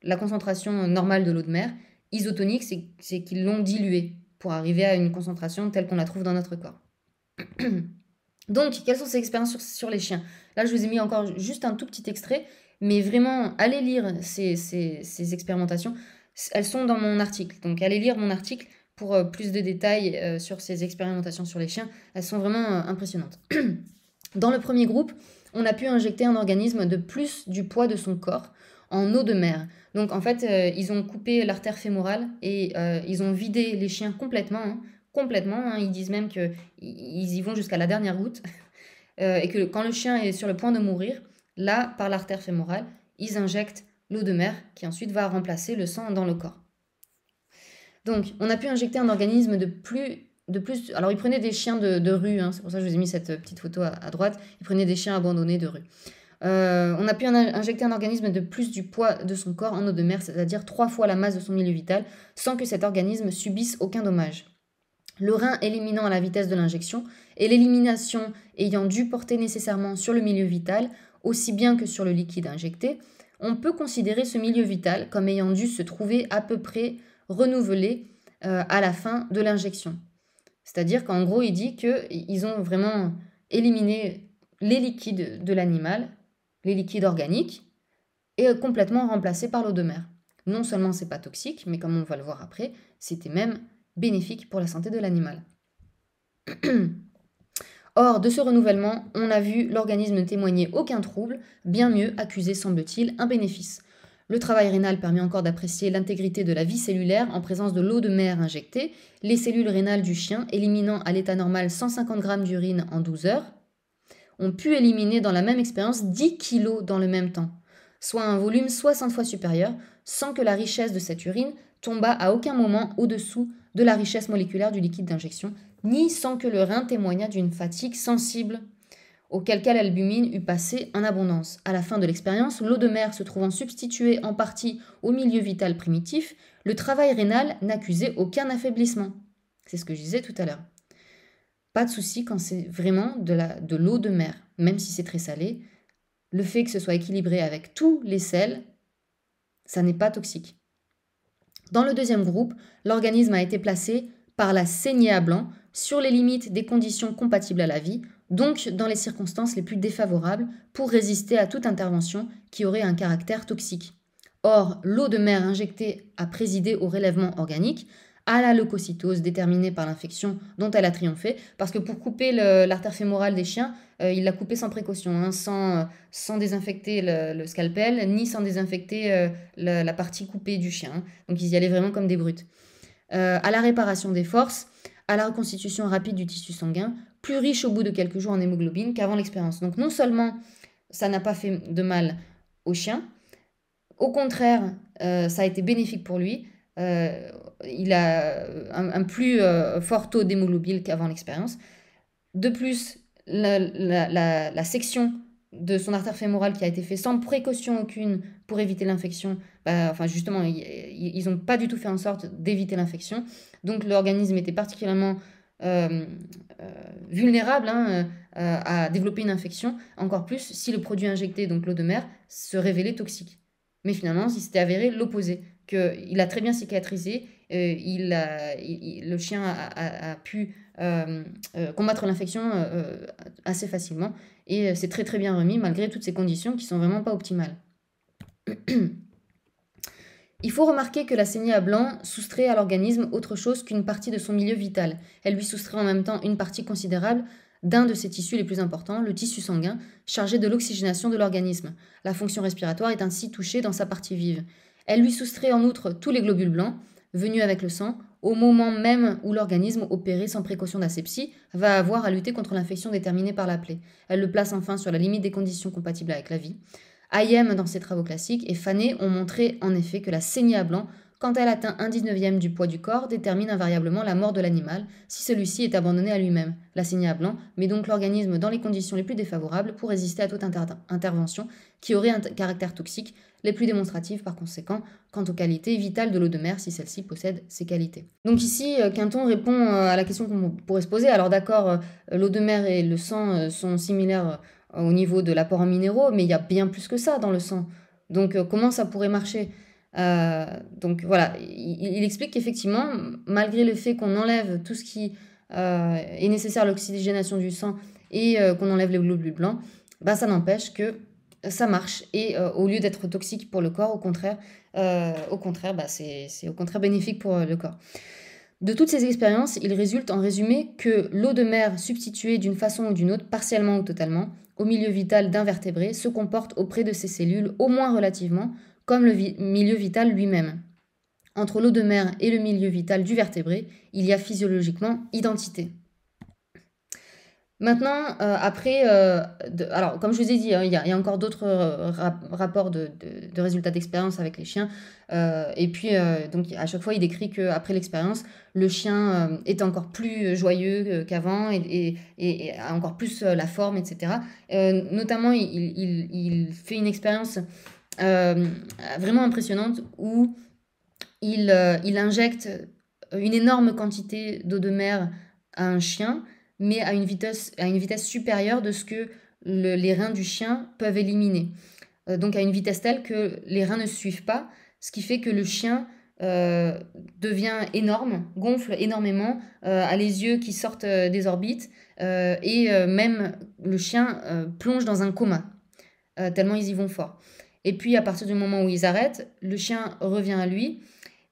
la concentration normale de l'eau de mer. Isotonique, c'est qu'ils l'ont dilué pour arriver à une concentration telle qu'on la trouve dans notre corps. Donc, quelles sont ces expériences sur les chiens? Là, je vous ai mis encore juste un tout petit extrait, mais vraiment, allez lire ces expérimentations. Elles sont dans mon article. Donc, allez lire mon article pour plus de détails sur ces expérimentations sur les chiens. Elles sont vraiment impressionnantes. Dans le premier groupe, on a pu injecter un organisme de plus du poids de son corps en eau de mer. Donc, en fait, ils ont coupé l'artère fémorale et ils ont vidé les chiens complètement, hein. Complètement, hein. Ils disent même qu'ils y vont jusqu'à la dernière goutte et que quand le chien est sur le point de mourir, là, par l'artère fémorale, ils injectent l'eau de mer qui ensuite va remplacer le sang dans le corps. Donc, on a pu injecter un organisme de plus. Alors, ils prenaient des chiens de rue, hein, c'est pour ça que je vous ai mis cette petite photo à droite. Ils prenaient des chiens abandonnés de rue. On a pu injecter un organisme de plus du poids de son corps en eau de mer, c'est-à-dire 3 fois la masse de son milieu vital, sans que cet organisme subisse aucun dommage. Le rein éliminant à la vitesse de l'injection et l'élimination ayant dû porter nécessairement sur le milieu vital, aussi bien que sur le liquide injecté, on peut considérer ce milieu vital comme ayant dû se trouver à peu près renouvelé à la fin de l'injection. C'est-à-dire qu'en gros, il dit qu'ils ont vraiment éliminé les liquides de l'animal, les liquides organiques, et complètement remplacés par l'eau de mer. Non seulement c'est pas toxique, mais comme on va le voir après, c'était même bénéfique pour la santé de l'animal. Or, de ce renouvellement, on n'a vu l'organisme ne témoigner aucun trouble, bien mieux accuser, semble-t-il, un bénéfice. Le travail rénal permet encore d'apprécier l'intégrité de la vie cellulaire en présence de l'eau de mer injectée, les cellules rénales du chien, éliminant à l'état normal 150 grammes d'urine en 12 heures, ont pu éliminer dans la même expérience 10 kg dans le même temps. soit un volume 60 fois supérieur, sans que la richesse de cette urine tombât à aucun moment au-dessous de la richesse moléculaire du liquide d'injection, ni sans que le rein témoignât d'une fatigue sensible, auquel cas l'albumine eût passé en abondance. À la fin de l'expérience, l'eau de mer se trouvant substituée en partie au milieu vital primitif, le travail rénal n'accusait aucun affaiblissement. C'est ce que je disais tout à l'heure. Pas de souci quand c'est vraiment de l'eau de mer, même si c'est très salé. Le fait que ce soit équilibré avec tous les sels, ça n'est pas toxique. Dans le deuxième groupe, l'organisme a été placé par la saignée à blanc sur les limites des conditions compatibles à la vie, donc dans les circonstances les plus défavorables pour résister à toute intervention qui aurait un caractère toxique. Or, l'eau de mer injectée a présidé au relèvement organique, à la leucocytose déterminée par l'infection dont elle a triomphé, parce que pour couper l'artère fémorale des chiens, il l'a coupée sans précaution, hein, sans désinfecter le scalpel, ni sans désinfecter la partie coupée du chien. Donc ils y allaient vraiment comme des brutes. À la réparation des forces, à la reconstitution rapide du tissu sanguin, plus riche au bout de quelques jours en hémoglobine qu'avant l'expérience. Donc non seulement ça n'a pas fait de mal au chien, au contraire, ça a été bénéfique pour lui. Il a un plus fort taux d'hémoglobine qu'avant l'expérience. De plus, la section de son artère fémorale qui a été faite sans précaution aucune pour éviter l'infection, justement, ils n'ont pas du tout fait en sorte d'éviter l'infection. Donc l'organisme était particulièrement vulnérable à développer une infection, encore plus si le produit injecté, donc l'eau de mer, se révélait toxique. Mais finalement, il s'était avéré l'opposé, qu'il a très bien cicatrisé, le chien a pu combattre l'infection assez facilement, et c'est très très bien remis malgré toutes ces conditions qui sont vraiment pas optimales. Il faut remarquer que la saignée à blanc soustrait à l'organisme autre chose qu'une partie de son milieu vital. Elle lui soustrait en même temps une partie considérable d'un de ses tissus les plus importants, le tissu sanguin, chargé de l'oxygénation de l'organisme. La fonction respiratoire est ainsi touchée dans sa partie vive. Elle lui soustrait en outre tous les globules blancs, venus avec le sang, au moment même où l'organisme, opéré sans précaution d'asepsie, va avoir à lutter contre l'infection déterminée par la plaie. Elle le place enfin sur la limite des conditions compatibles avec la vie. Hayem, dans ses travaux classiques, et Fané ont montré en effet que la saignée à blanc, quand elle atteint 1/19 du poids du corps, détermine invariablement la mort de l'animal si celui-ci est abandonné à lui-même. La saignée à blanc met donc l'organisme dans les conditions les plus défavorables pour résister à toute intervention qui aurait un caractère toxique, les plus démonstratives par conséquent quant aux qualités vitales de l'eau de mer si celle-ci possède ces qualités. Donc ici, Quinton répond à la question qu'on pourrait se poser. Alors d'accord, l'eau de mer et le sang sont similaires au niveau de l'apport en minéraux, mais il y a bien plus que ça dans le sang. Donc comment ça pourrait marcher ? Donc voilà, il explique qu'effectivement, malgré le fait qu'on enlève tout ce qui est nécessaire à l'oxygénation du sang et qu'on enlève les globules blancs, ça n'empêche que ça marche. Et au lieu d'être toxique pour le corps, au contraire, c'est au contraire bénéfique pour le corps. De toutes ces expériences, il résulte en résumé que l'eau de mer substituée d'une façon ou d'une autre, partiellement ou totalement, au milieu vital d'un vertébré se comporte auprès de ces cellules, au moins relativement, comme le milieu vital lui-même. Entre l'eau de mer et le milieu vital du vertébré, il y a physiologiquement identité. Maintenant, alors comme je vous ai dit, il y a encore d'autres rapports de résultats d'expérience avec les chiens. Et puis, donc à chaque fois, il décrit qu'après l'expérience, le chien est encore plus joyeux qu'avant et a encore plus la forme, etc. Notamment, il fait une expérience vraiment impressionnante où il injecte une énorme quantité d'eau de mer à un chien, mais à une vitesse supérieure de ce que les reins du chien peuvent éliminer. Donc à une vitesse telle que les reins ne suivent pas, ce qui fait que le chien devient énorme, gonfle énormément, a les yeux qui sortent des orbites, et même le chien plonge dans un coma, tellement ils y vont fort. Et puis à partir du moment où ils arrêtent, le chien revient à lui,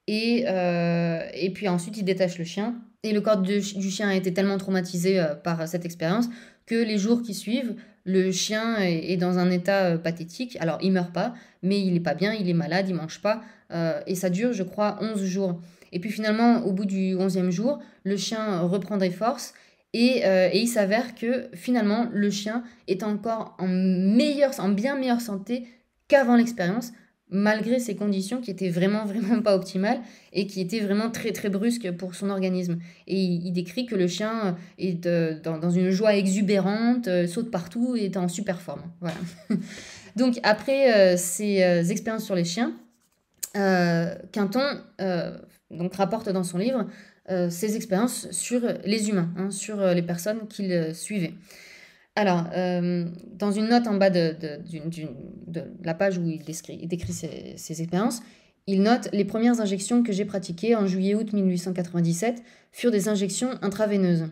et puis ensuite il détache le chien. Et le corps du chien a été tellement traumatisé par cette expérience que les jours qui suivent, le chien est dans un état pathétique. Alors, il meurt pas, mais il est pas bien, il est malade, il mange pas. Et ça dure, je crois, 11 jours. Et puis finalement, au bout du 11e jour, le chien reprend des forces. Et il s'avère que finalement, le chien est encore en bien meilleure santé qu'avant l'expérience, malgré ces conditions qui étaient vraiment, vraiment pas optimales et qui étaient vraiment très, très brusques pour son organisme. Et il décrit que le chien est dans une joie exubérante, saute partout et est en super forme. Voilà. Donc, après ces expériences sur les chiens, Quinton donc rapporte dans son livre ses expériences sur les humains, hein, sur les personnes qu'il suivait. Alors, dans une note en bas de la page où il décrit ses expériences, il note: les premières injections que j'ai pratiquées en juillet-août 1897 furent des injections intraveineuses.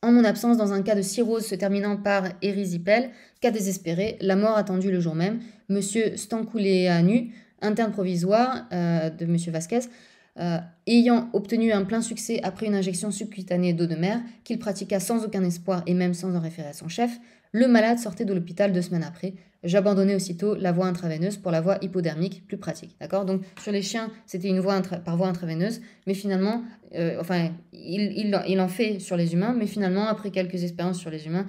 En mon absence, dans un cas de cirrhose se terminant par érysipèle, cas désespéré, la mort attendue le jour même, M. Stancouléanu, interne provisoire de M. Vasquez, ayant obtenu un plein succès après une injection subcutanée d'eau de mer, qu'il pratiqua sans aucun espoir et même sans en référer à son chef, le malade sortait de l'hôpital 2 semaines après. J'abandonnais aussitôt la voie intraveineuse pour la voie hypodermique, plus pratique. D'accord? Donc, sur les chiens, c'était une voie par voie intraveineuse, mais finalement, il en fait sur les humains, mais finalement, après quelques expériences sur les humains,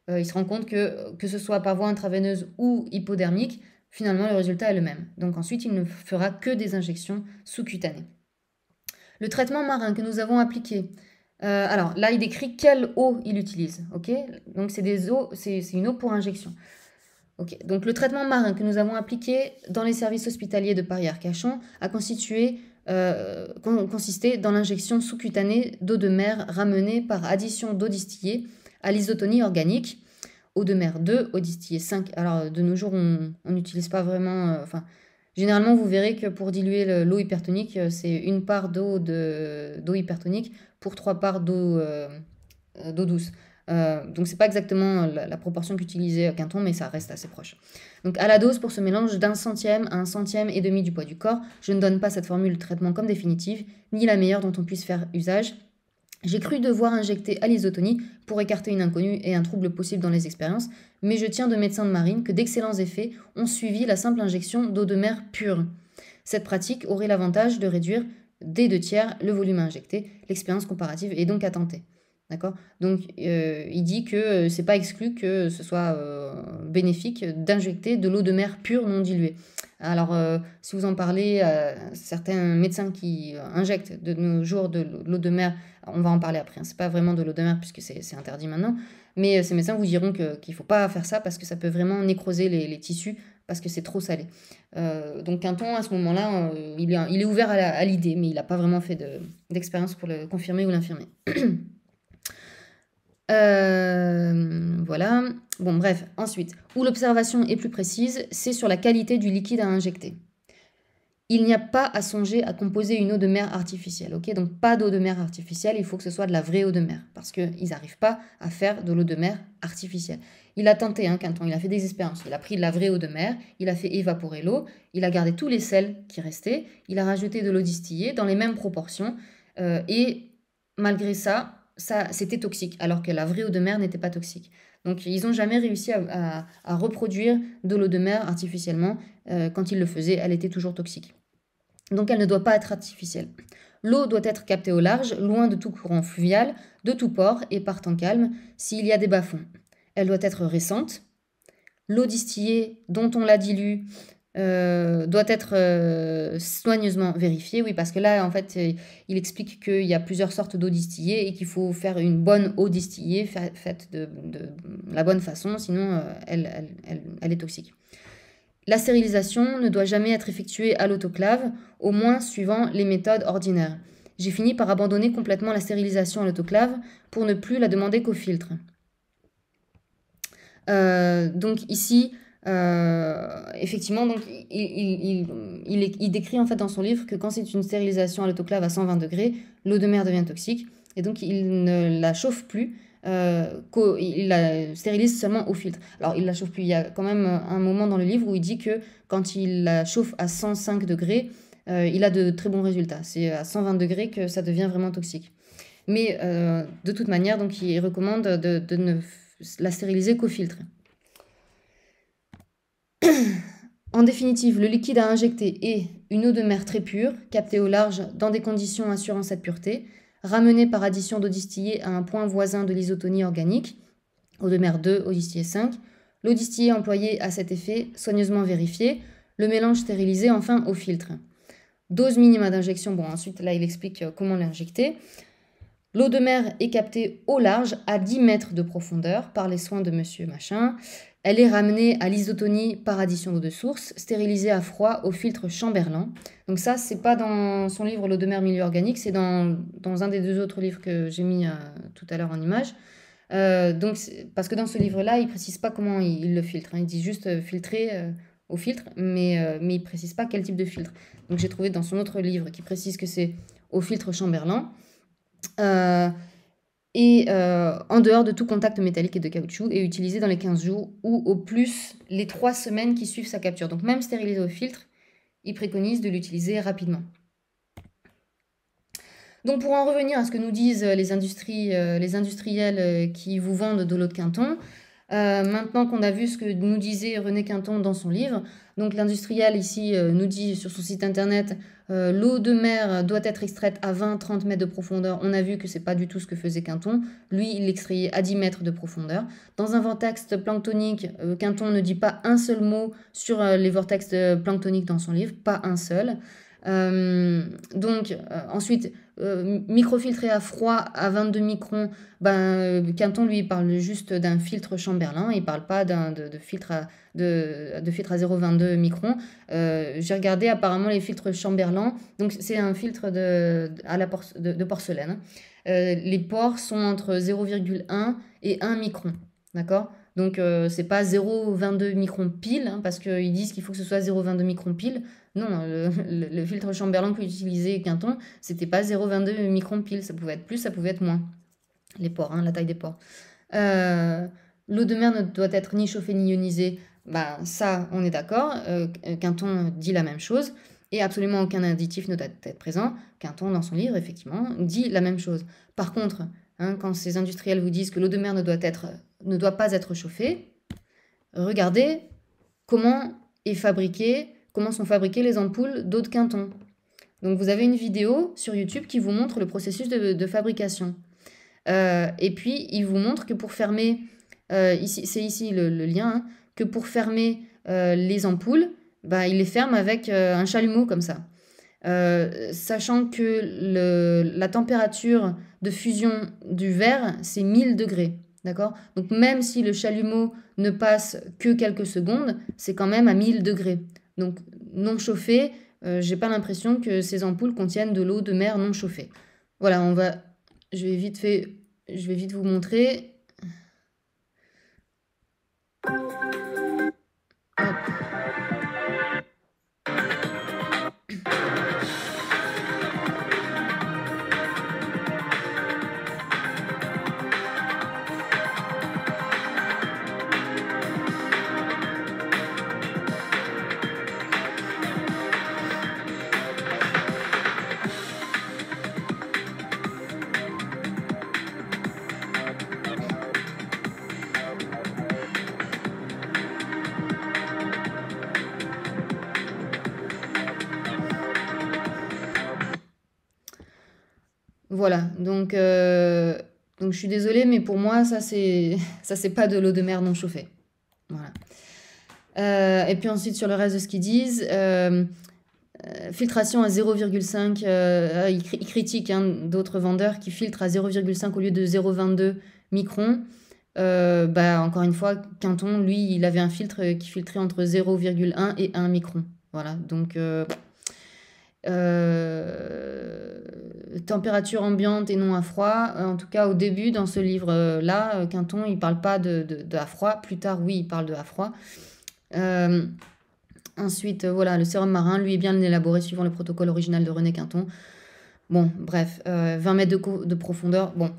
il se rend compte que ce soit par voie intraveineuse ou hypodermique, finalement, le résultat est le même. Donc ensuite, il ne fera que des injections sous-cutanées. Le traitement marin que nous avons appliqué, alors là, il décrit quelle eau il utilise. Ok, donc c'est une eau pour injection. Ok, donc le traitement marin que nous avons appliqué dans les services hospitaliers de Paris-Arcachon a consisté dans l'injection sous-cutanée d'eau de mer ramenée par addition d'eau distillée à l'isotonie organique, eau de mer 2, eau distillée 5. Alors de nos jours, on n'utilise pas vraiment... généralement, vous verrez que pour diluer l'eau hypertonique, c'est 1 part d'eau hypertonique pour 3 parts d'eau douce. Donc c'est pas exactement la proportion qu'utilisait Quinton, mais ça reste assez proche. Donc à la dose pour ce mélange d'1 centième à 1 centième et demi du poids du corps, je ne donne pas cette formule de traitement comme définitive, ni la meilleure dont on puisse faire usage. J'ai cru devoir injecter à l'isotonie pour écarter une inconnue et un trouble possible dans les expériences, mais je tiens de médecins de marine que d'excellents effets ont suivi la simple injection d'eau de mer pure. Cette pratique aurait l'avantage de réduire des 2/3 le volume à injecter. L'expérience comparative est donc à tenter. D'accord? Donc, il dit que c'est pas exclu que ce soit bénéfique d'injecter de l'eau de mer pure non diluée. Alors, si vous en parlez à certains médecins qui injectent de nos jours de l'eau de mer, on va en parler après, hein, c'est pas vraiment de l'eau de mer puisque c'est interdit maintenant, mais ces médecins vous diront qu'il ne faut pas faire ça parce que ça peut vraiment nécroser les tissus parce que c'est trop salé. Donc Quinton, à ce moment-là, il est ouvert à l'idée, mais il n'a pas vraiment fait d'expérience pour le confirmer ou l'infirmer. Voilà. Bon, bref, ensuite, où l'observation est plus précise, c'est sur la qualité du liquide à injecter. Il n'y a pas à songer à composer une eau de mer artificielle, ok? Donc pas d'eau de mer artificielle, il faut que ce soit de la vraie eau de mer, parce qu'ils n'arrivent pas à faire de l'eau de mer artificielle. Il a tenté, hein, Quinton, il a fait des expériences. Il a pris de la vraie eau de mer, il a fait évaporer l'eau, il a gardé tous les sels qui restaient, il a rajouté de l'eau distillée dans les mêmes proportions, et malgré ça, c'était toxique, alors que la vraie eau de mer n'était pas toxique. Donc ils n'ont jamais réussi à reproduire de l'eau de mer artificiellement. Quand ils le faisaient, elle était toujours toxique. Donc elle ne doit pas être artificielle. L'eau doit être captée au large, loin de tout courant fluvial, de tout port et par temps calme, s'il y a des bas-fonds. Elle doit être récente. L'eau distillée dont on la dilue doit être soigneusement vérifiée, oui, parce que là, en fait, il explique qu'il y a plusieurs sortes d'eau distillée et qu'il faut faire une bonne eau distillée faite de la bonne façon, sinon elle est toxique. La stérilisation ne doit jamais être effectuée à l'autoclave, au moins suivant les méthodes ordinaires. J'ai fini par abandonner complètement la stérilisation à l'autoclave pour ne plus la demander qu'au filtre. Donc ici, effectivement, donc, il décrit en fait dans son livre que quand c'est une stérilisation à l'autoclave à 120 degrés, l'eau de mer devient toxique et donc il ne la chauffe plus, il la stérilise seulement au filtre. Alors il la chauffe plus, il y a quand même un moment dans le livre où il dit que quand il la chauffe à 105 degrés, il a de très bons résultats. C'est à 120 degrés que ça devient vraiment toxique. Mais de toute manière, donc, il recommande de ne la stériliser qu'au filtre. En définitive, le liquide à injecter est une eau de mer très pure, captée au large dans des conditions assurant cette pureté, ramenée par addition d'eau distillée à un point voisin de l'isotonie organique, eau de mer 2, eau distillée 5. L'eau distillée employée à cet effet, soigneusement vérifiée. Le mélange stérilisé enfin au filtre. Dose minima d'injection. Bon, ensuite, là, il explique comment l'injecter. L'eau de mer est captée au large, à 10 mètres de profondeur, par les soins de monsieur machin. Elle est ramenée à l'isotonie par addition d'eau de source, stérilisée à froid au filtre Chamberlain. Donc ça, c'est pas dans son livre L'eau de mer, milieu organique, c'est dans un des 2 autres livres que j'ai mis tout à l'heure en image. Parce que dans ce livre-là, il précise pas comment il le filtre. Il dit juste filtrer au filtre, mais il précise pas quel type de filtre. Donc j'ai trouvé dans son autre livre qui précise que c'est au filtre Chamberlain. En dehors de tout contact métallique et de caoutchouc, et utilisé dans les 15 jours ou au plus les 3 semaines qui suivent sa capture. Donc même stérilisé au filtre, il préconise de l'utiliser rapidement. Donc pour en revenir à ce que nous disent les industriels qui vous vendent de l'eau de Quinton, maintenant qu'on a vu ce que nous disait René Quinton dans son livre, donc l'industriel ici nous dit sur son site internet l'eau de mer doit être extraite à 20-30 mètres de profondeur. On a vu que c'est pas du tout ce que faisait Quinton. Lui, il l'extrayait à 10 mètres de profondeur. Dans un vortex planctonique, Quinton ne dit pas un seul mot sur les vortex planctoniques dans son livre, pas un seul. Ensuite, microfiltré à froid à 22 microns, Quinton lui parle juste d'un filtre Chamberlain, il parle pas de filtre à 0,22 microns. J'ai regardé, apparemment les filtres Chamberlain, donc c'est un filtre de porcelaine. Les pores sont entre 0,1 et 1 micron, d'accord? Donc c'est pas 0,22 microns pile, parce qu'ils disent qu'il faut que ce soit 0,22 microns pile. Non, le filtre Chamberlain qu'utilisait Quinton, c'était pas 0,22 microns pile, ça pouvait être plus, ça pouvait être moins. Les pores, la taille des pores. L'eau de mer ne doit être ni chauffée ni ionisée, ça on est d'accord, Quinton dit la même chose, et absolument aucun additif ne doit être présent. Quinton dans son livre, effectivement, dit la même chose. Par contre, quand ces industriels vous disent que l'eau de mer ne doit pas être chauffée, regardez comment sont fabriquées les ampoules d'eau de Quinton. Donc vous avez une vidéo sur YouTube qui vous montre le processus de fabrication. Et puis il vous montre que pour fermer, c'est ici le lien, que pour fermer les ampoules, il les ferme avec un chalumeau comme ça. Sachant que la température de fusion du verre, c'est 1000 degrés. D'accord? Donc même si le chalumeau ne passe que quelques secondes, c'est quand même à 1000 degrés. Donc non chauffé, j'ai pas l'impression que ces ampoules contiennent de l'eau de mer non chauffée. Voilà, je vais vite vous montrer. Hop. Voilà, donc je suis désolée, mais pour moi, ça c'est pas de l'eau de mer non chauffée. Voilà. Et puis ensuite, sur le reste de ce qu'ils disent, filtration à 0,5, ils critiquent d'autres vendeurs qui filtrent à 0,5 au lieu de 0,22 microns. Encore une fois, Quinton, lui, il avait un filtre qui filtrait entre 0,1 et 1 micron. Voilà, donc température ambiante et non à froid. En tout cas, au début, dans ce livre-là, Quinton, il parle pas de à froid. Plus tard, oui, il parle de à froid. Ensuite, voilà, le sérum marin, lui, est bien élaboré suivant le protocole original de René Quinton. Bon, bref, 20 mètres de profondeur. Bon,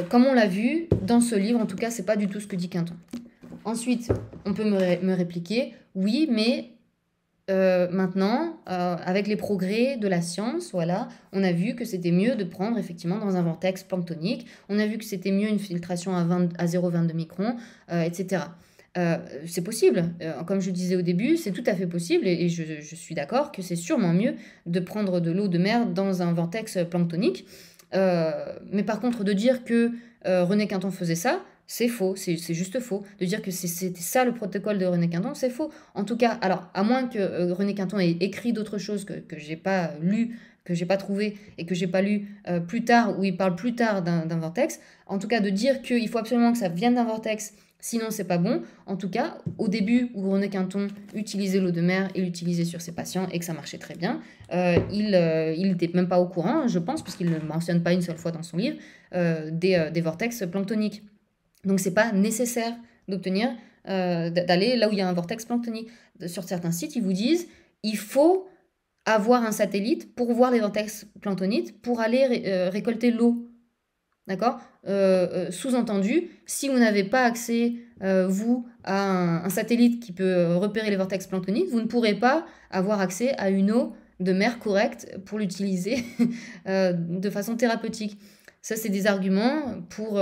comme on l'a vu, dans ce livre, en tout cas, c'est pas du tout ce que dit Quinton. Ensuite, on peut me répliquer, oui, mais maintenant, avec les progrès de la science, voilà, on a vu que c'était mieux de prendre effectivement dans un vortex planctonique. On a vu que c'était mieux une filtration à 0,22 microns, etc. C'est possible. Comme je disais au début, c'est tout à fait possible et je suis d'accord que c'est sûrement mieux de prendre de l'eau de mer dans un vortex planctonique. Mais par contre, de dire que René Quinton faisait ça, C'est faux, c'est juste faux. De dire que c'était ça le protocole de René Quinton, c'est faux. En tout cas, alors, à moins que René Quinton ait écrit d'autres choses que j'ai pas lu, que j'ai pas trouvé et que j'ai pas lu plus tard, où il parle plus tard d'un vortex, en tout cas, de dire qu'il faut absolument que ça vienne d'un vortex, sinon c'est pas bon. En tout cas, au début où René Quinton utilisait l'eau de mer, il l'utilisait sur ses patients et que ça marchait très bien, il n'était même pas au courant, je pense, puisqu'il ne mentionne pas une seule fois dans son livre, des vortex planctoniques. Donc c'est pas nécessaire d'obtenir, d'aller là où il y a un vortex planctonique. Sur certains sites, ils vous disent il faut avoir un satellite pour voir les vortex planctoniques, pour aller récolter l'eau. D'accord. Sous-entendu, si vous n'avez pas accès, vous, à un satellite qui peut repérer les vortex planctoniques, vous ne pourrez pas avoir accès à une eau de mer correcte pour l'utiliser de façon thérapeutique. Ça, c'est des arguments pour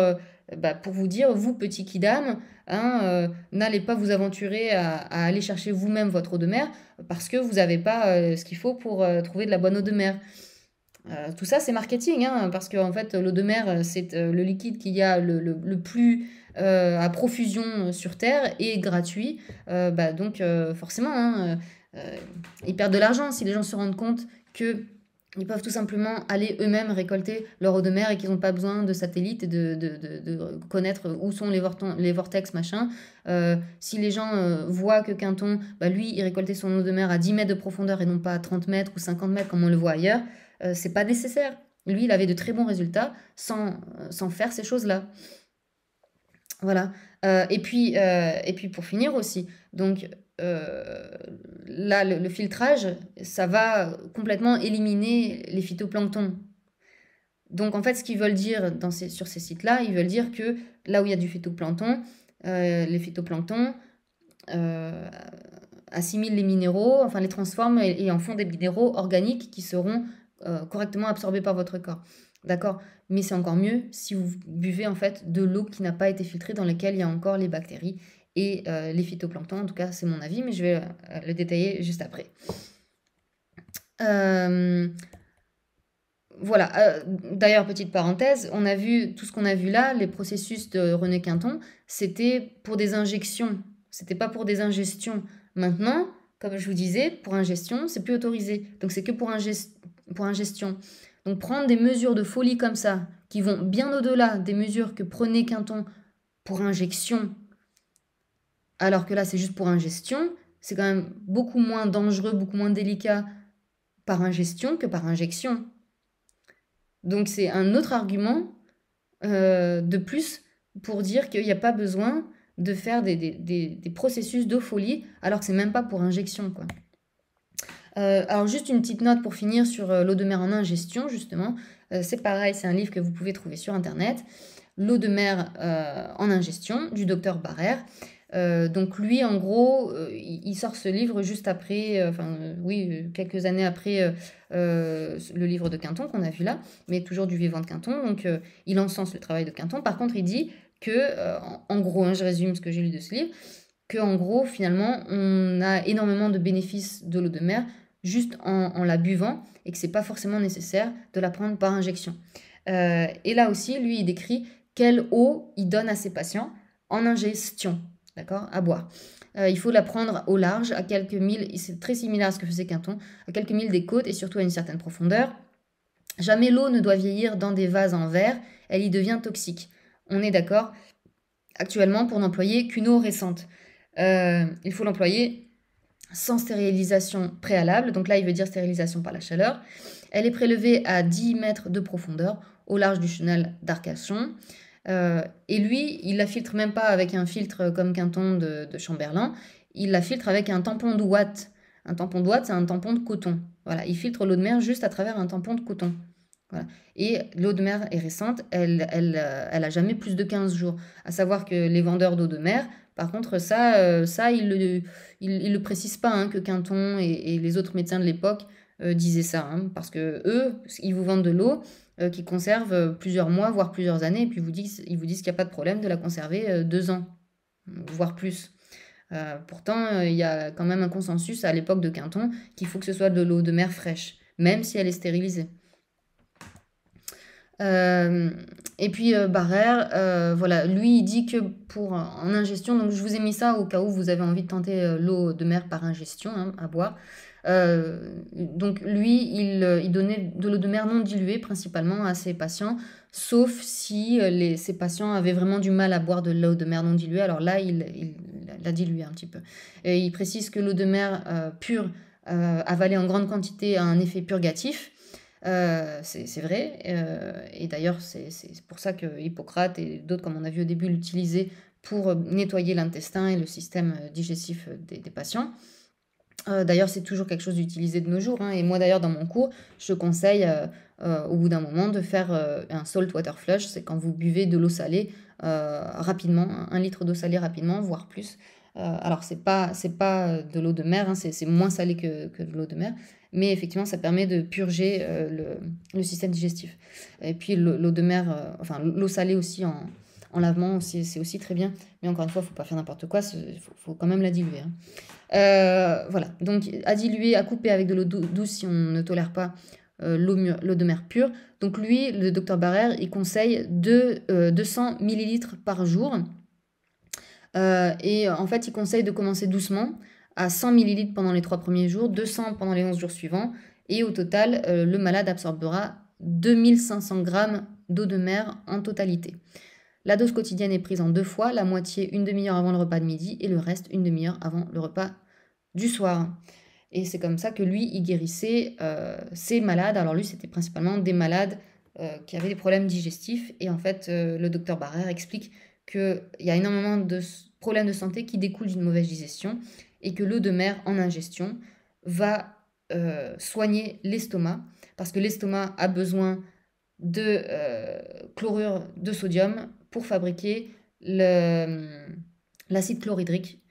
vous dire, vous, petit kidam, hein, n'allez pas vous aventurer à aller chercher vous-même votre eau de mer parce que vous n'avez pas ce qu'il faut pour trouver de la bonne eau de mer. Tout ça, c'est marketing, hein, parce qu'en fait, l'eau de mer, c'est le liquide qu'il y a le plus à profusion sur Terre et gratuit. Donc, forcément, hein, ils perdent de l'argent si les gens se rendent compte que ils peuvent tout simplement aller eux-mêmes récolter leur eau de mer et qu'ils n'ont pas besoin de satellites et de connaître où sont les vortex, machin. Si les gens voient que Quinton, lui, il récoltait son eau de mer à 10 mètres de profondeur et non pas à 30 mètres ou 50 mètres comme on le voit ailleurs, c'est pas nécessaire. Lui, il avait de très bons résultats sans faire ces choses-là. Voilà. Et puis pour finir aussi, donc là, le filtrage, ça va complètement éliminer les phytoplanctons. Donc en fait, ce qu'ils veulent dire sur ces sites-là, ils veulent dire que là où il y a du phytoplancton, les phytoplanctons assimilent les minéraux, enfin les transforment et en font des minéraux organiques qui seront correctement absorbés par votre corps. D'accord? Mais c'est encore mieux si vous buvez en fait de l'eau qui n'a pas été filtrée, dans laquelle il y a encore les bactéries et les phytoplanctons. En tout cas, c'est mon avis, mais je vais le détailler juste après. Voilà. D'ailleurs, petite parenthèse, on a vu tout ce qu'on a vu là, les processus de René Quinton, c'était pour des injections, c'était pas pour des ingestions. Maintenant, comme je vous disais, pour ingestion, c'est plus autorisé. Donc c'est que pour ingestion. Donc prendre des mesures de folie comme ça, qui vont bien au-delà des mesures que prenait Quinton pour injection, alors que là c'est juste pour ingestion, c'est quand même beaucoup moins dangereux, beaucoup moins délicat par ingestion que par injection. Donc c'est un autre argument de plus pour dire qu'il n'y a pas besoin de faire des processus de folie, alors que c'est même pas pour injection, quoi. Alors juste une petite note pour finir sur l'eau de mer en ingestion, justement. C'est pareil, c'est un livre que vous pouvez trouver sur Internet. L'eau de mer en ingestion, du docteur Barrère. Donc lui, en gros, il sort ce livre juste après, quelques années après le livre de Quinton qu'on a vu là, mais toujours du vivant de Quinton. Donc il encense le travail de Quinton. Par contre, il dit que, en gros, hein, je résume ce que j'ai lu de ce livre, que en gros, finalement, on a énormément de bénéfices de l'eau de mer juste en la buvant et que c'est pas forcément nécessaire de la prendre par injection. Et là aussi, lui, il décrit quelle eau il donne à ses patients en ingestion, d'accord, à boire. Il faut la prendre au large, à quelques milles, c'est très similaire à ce que faisait Quinton, à quelques milles des côtes et surtout à une certaine profondeur. Jamais l'eau ne doit vieillir dans des vases en verre, elle y devient toxique. On est d'accord actuellement pour n'employer qu'une eau récente. Il faut l'employer sans stérilisation préalable, donc là il veut dire stérilisation par la chaleur. Elle est prélevée à 10 mètres de profondeur au large du chenal d'Arcachon. Et lui, il la filtre même pas avec un filtre comme Quinton de Chamberlain, il la filtre avec un tampon de Watt. Un tampon de Watt, c'est un tampon de coton. Voilà, il filtre l'eau de mer juste à travers un tampon de coton. Voilà. Et l'eau de mer est récente, elle a jamais plus de 15 jours. À savoir que les vendeurs d'eau de mer, par contre, ça ils le précisent pas, hein, que Quinton et les autres médecins de l'époque disaient ça, hein, parce que eux, ils vous vendent de l'eau qui conserve plusieurs mois, voire plusieurs années, et puis ils vous disent qu'il n'y a pas de problème de la conserver 2 ans, voire plus. Pourtant, il y a quand même un consensus à l'époque de Quinton qu'il faut que ce soit de l'eau de mer fraîche, même si elle est stérilisée. Et puis Barrère, voilà, lui il dit que en ingestion, donc je vous ai mis ça au cas où vous avez envie de tenter l'eau de mer par ingestion hein, à boire. Donc lui, il donnait de l'eau de mer non diluée principalement à ses patients, sauf si ces patients avaient vraiment du mal à boire de l'eau de mer non diluée. Alors là, il l'a dilué un petit peu. Et il précise que l'eau de mer pure, avalée en grande quantité, a un effet purgatif. C'est vrai, et d'ailleurs c'est pour ça que Hippocrate et d'autres, comme on a vu au début, l'utilisaient pour nettoyer l'intestin et le système digestif des patients. D'ailleurs, c'est toujours quelque chose d'utilisé de nos jours, hein, et moi d'ailleurs dans mon cours, je conseille au bout d'un moment de faire un salt water flush, c'est quand vous buvez de l'eau salée rapidement, 1 litre d'eau salée rapidement, voire plus. Alors c'est pas de l'eau de mer, hein, c'est moins salé que de l'eau de mer, mais effectivement ça permet de purger le système digestif. Et puis l'eau de mer, enfin l'eau salée aussi en lavement, c'est aussi très bien, mais encore une fois, il ne faut pas faire n'importe quoi, faut quand même la diluer, hein. Voilà, donc à diluer, à couper avec de l'eau douce si on ne tolère pas l'eau de mer pure. Donc lui, le docteur Barrère, il conseille 200 millilitres par jour. Et en fait, il conseille de commencer doucement, à 100 millilitres pendant les 3 premiers jours, 200 pendant les 11 jours suivants. Et au total, le malade absorbera 2500 grammes d'eau de mer en totalité. La dose quotidienne est prise en 2 fois, la moitié une demi-heure avant le repas de midi et le reste une demi-heure avant le repas du soir. Et c'est comme ça que lui, il guérissait ses malades. Alors lui, c'était principalement des malades qui avaient des problèmes digestifs. Et en fait, le docteur Barrère explique qu'il y a énormément de problèmes de santé qui découlent d'une mauvaise digestion et que l'eau de mer en ingestion va soigner l'estomac parce que l'estomac a besoin de chlorure de sodium pour fabriquer l'acide chlorhydrique.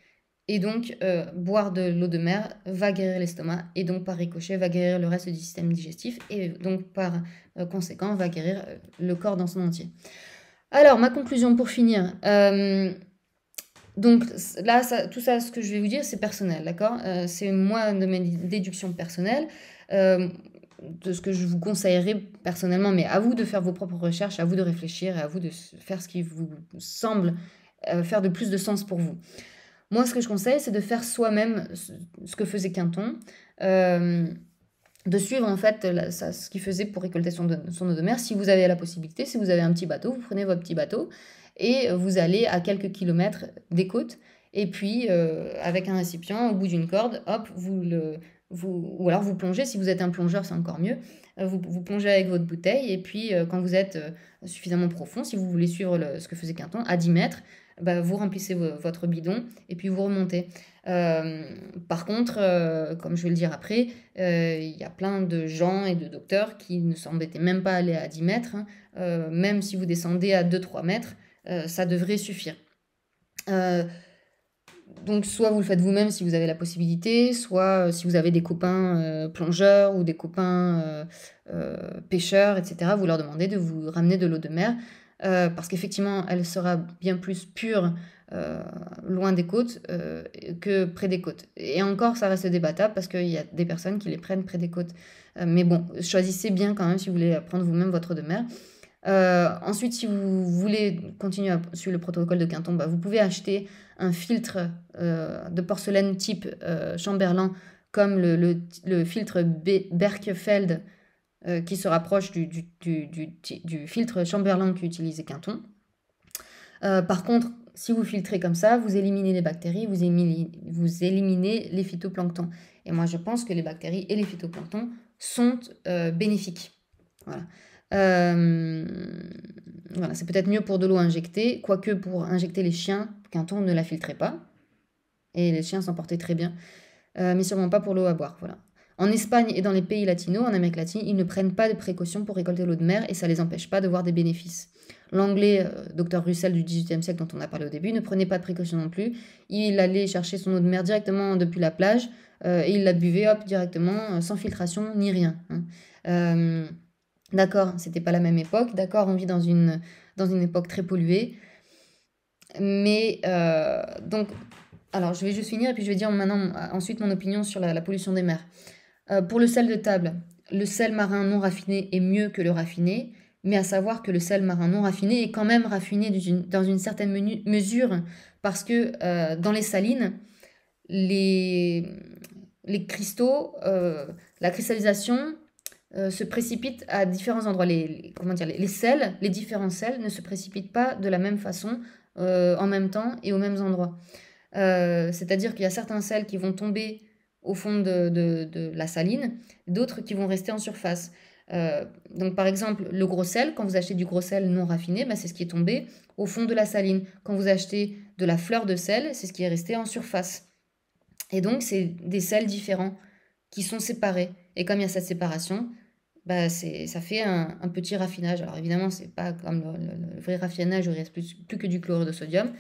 Et donc, boire de l'eau de mer va guérir l'estomac et donc par ricochet va guérir le reste du système digestif et donc par conséquent va guérir le corps dans son entier. Alors, ma conclusion pour finir. Donc là, tout ça, ce que je vais vous dire, c'est personnel, d'accord? C'est moi de mes déductions personnelles, de ce que je vous conseillerais personnellement, mais à vous de faire vos propres recherches, à vous de réfléchir et à vous de faire ce qui vous semble faire de plus de sens pour vous. Moi, ce que je conseille, c'est de faire soi-même ce que faisait Quinton, de suivre en fait ce qu'il faisait pour récolter son eau de mer. Si vous avez la possibilité, si vous avez un petit bateau, vous prenez votre petit bateau et vous allez à quelques kilomètres des côtes. Et puis, avec un récipient, au bout d'une corde, hop, ou alors vous plongez. Si vous êtes un plongeur, c'est encore mieux. Vous plongez avec votre bouteille. Et puis, quand vous êtes suffisamment profond, si vous voulez suivre ce que faisait Quinton, à 10 mètres, bah, vous remplissez votre bidon et puis vous remontez. Par contre, comme je vais le dire après, il y a plein de gens et de docteurs qui ne s'embêtaient même pas à aller à 10 mètres. Hein. Même si vous descendez à 2-3 mètres, ça devrait suffire. Donc soit vous le faites vous-même si vous avez la possibilité, soit si vous avez des copains plongeurs ou des copains pêcheurs, etc., vous leur demandez de vous ramener de l'eau de mer. Parce qu'effectivement, elle sera bien plus pure loin des côtes que près des côtes. Et encore, ça reste débattable parce qu'il y a des personnes qui les prennent près des côtes. Mais bon, choisissez bien quand même si vous voulez prendre vous-même votre eau de mer. Ensuite, si vous voulez continuer à suivre le protocole de Quinton, bah, vous pouvez acheter un filtre de porcelaine type Chamberlain, comme le filtre Berkefeld, qui se rapproche du filtre Chamberlain qu'utilisait Quinton. Par contre, si vous filtrez comme ça, vous éliminez les bactéries, vous éliminez les phytoplanctons. Et moi, je pense que les bactéries et les phytoplanctons sont bénéfiques. Voilà. Voilà, c'est peut-être mieux pour de l'eau injectée, quoique pour injecter les chiens, Quinton ne la filtrait pas. Et les chiens s'en portaient très bien. Mais sûrement pas pour l'eau à boire. Voilà. En Espagne et dans les pays latinos, en Amérique latine, ils ne prennent pas de précautions pour récolter l'eau de mer et ça ne les empêche pas de voir des bénéfices. L'anglais, Dr Russell du XVIIIe siècle dont on a parlé au début, ne prenait pas de précautions non plus. Il allait chercher son eau de mer directement depuis la plage et il la buvait hop, directement, sans filtration ni rien. Hein. D'accord, c'était pas la même époque. D'accord, on vit dans une époque très polluée. Mais donc, alors je vais juste finir et puis je vais dire ensuite mon opinion sur la pollution des mers. Pour le sel de table, le sel marin non raffiné est mieux que le raffiné, mais à savoir que le sel marin non raffiné est quand même raffiné dans une certaine mesure, parce que dans les salines, les, les cristaux, la cristallisation se précipite à différents endroits. Comment dire, les sels, les différents sels ne se précipitent pas de la même façon, en même temps et aux mêmes endroits. C'est-à-dire qu'il y a certains sels qui vont tomber au fond de la saline, d'autres qui vont rester en surface. Donc par exemple, le gros sel, quand vous achetez du gros sel non raffiné, bah, c'est ce qui est tombé au fond de la saline. Quand vous achetez de la fleur de sel, c'est ce qui est resté en surface. Et donc c'est des sels différents qui sont séparés. Et comme il y a cette séparation, bah, ça fait un petit raffinage. Alors évidemment, c'est pas comme le vrai raffinage où il reste plus que du chlorure de sodium,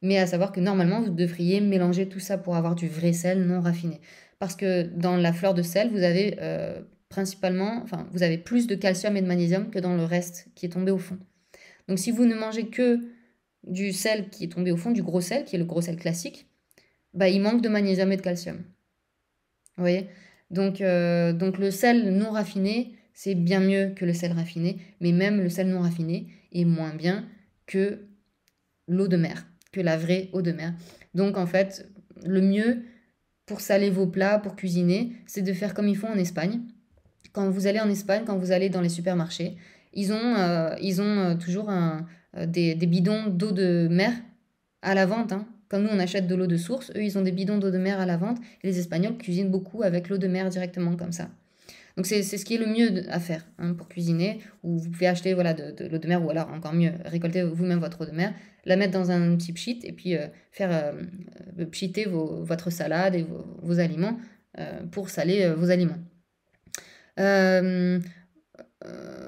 mais à savoir que normalement, vous devriez mélanger tout ça pour avoir du vrai sel non raffiné. Parce que dans la fleur de sel, vous avez principalement, enfin, vous avez plus de calcium et de magnésium que dans le reste qui est tombé au fond. Donc si vous ne mangez que du sel qui est tombé au fond, du gros sel, qui est le gros sel classique, bah, il manque de magnésium et de calcium. Vous voyez? Donc le sel non raffiné, c'est bien mieux que le sel raffiné, mais même le sel non raffiné est moins bien que l'eau de mer, que la vraie eau de mer. Donc en fait, le mieux pour saler vos plats, pour cuisiner, c'est de faire comme ils font en Espagne. Quand vous allez en Espagne, quand vous allez dans les supermarchés, ils ont toujours des bidons d'eau de mer à la vente, hein. Comme nous, on achète de l'eau de source, eux, ils ont des bidons d'eau de mer à la vente. Et les Espagnols cuisinent beaucoup avec l'eau de mer directement comme ça. Donc c'est ce qui est le mieux à faire, hein, pour cuisiner. Ou vous pouvez acheter voilà, de l'eau de mer, ou alors encore mieux, récolter vous-même votre eau de mer, la mettre dans un petit pchit et puis faire pchiter votre salade et vos aliments pour saler vos aliments.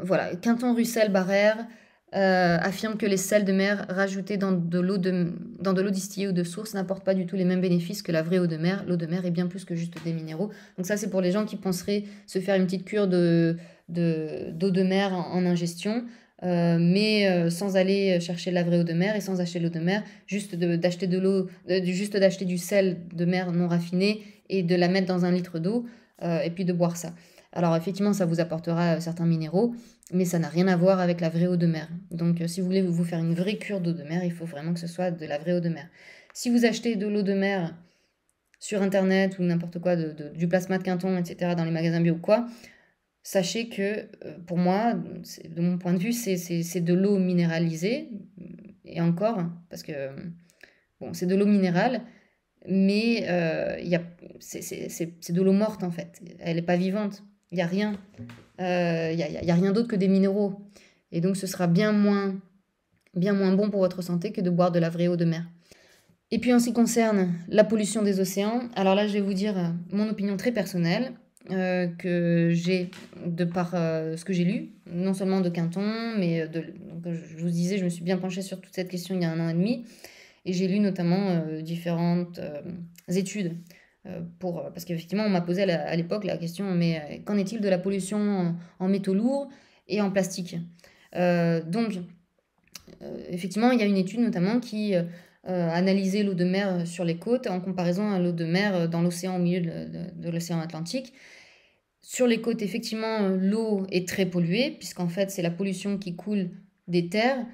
Voilà, Quinton, Russell, Barrère affirme que les sels de mer rajoutés dans de l'eau distillée ou de source n'apportent pas du tout les mêmes bénéfices que la vraie eau de mer. L'eau de mer est bien plus que juste des minéraux. Donc ça, c'est pour les gens qui penseraient se faire une petite cure d'eau de mer en ingestion, mais sans aller chercher la vraie eau de mer et sans acheter l'eau de mer, juste d'acheter d'acheter du sel de mer non raffiné et de la mettre dans 1 litre d'eau et puis de boire ça. Alors effectivement, ça vous apportera certains minéraux, mais ça n'a rien à voir avec la vraie eau de mer. Donc si vous voulez vous faire une vraie cure d'eau de mer, il faut vraiment que ce soit de la vraie eau de mer. Si vous achetez de l'eau de mer sur Internet ou n'importe quoi, du plasma de Quinton, etc., dans les magasins bio ou quoi, sachez que pour moi, de mon point de vue, c'est de l'eau minéralisée, et encore, parce que bon, c'est de l'eau minérale, mais c'est de l'eau morte en fait. Elle n'est pas vivante. Il n'y a rien. Il y a rien d'autre que des minéraux. Et donc ce sera bien moins bon pour votre santé que de boire de la vraie eau de mer. Et puis en ce qui concerne la pollution des océans, alors là je vais vous dire mon opinion très personnelle que j'ai de par ce que j'ai lu, non seulement de Quinton, mais donc, je vous disais, je me suis bien penchée sur toute cette question il y a 1 an et demi, et j'ai lu notamment différentes études parce qu'effectivement, on m'a posé à l'époque la question, mais qu'en est-il de la pollution en métaux lourds et en plastique? Donc, effectivement, il y a une étude notamment qui analysait l'eau de mer sur les côtes en comparaison à l'eau de mer dans l'océan, au milieu de l'océan Atlantique. Sur les côtes, effectivement, l'eau est très polluée, puisqu'en fait, c'est la pollution qui coule des terres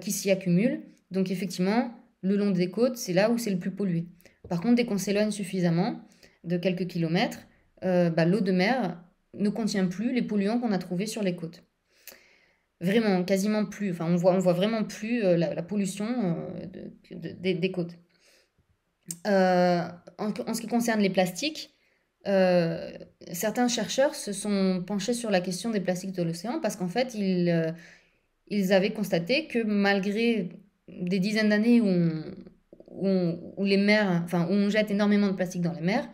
qui s'y accumule. Donc, effectivement, le long des côtes, c'est là où c'est le plus pollué. Par contre, dès qu'on s'éloigne suffisamment de quelques kilomètres, l'eau de mer ne contient plus les polluants qu'on a trouvés sur les côtes. Vraiment, quasiment plus. Enfin, on voit vraiment plus la pollution des côtes. En ce qui concerne les plastiques, certains chercheurs se sont penchés sur la question des plastiques de l'océan parce qu'en fait, ils avaient constaté que malgré des dizaines d'années où les mers, enfin, où on jette énormément de plastique dans les mers,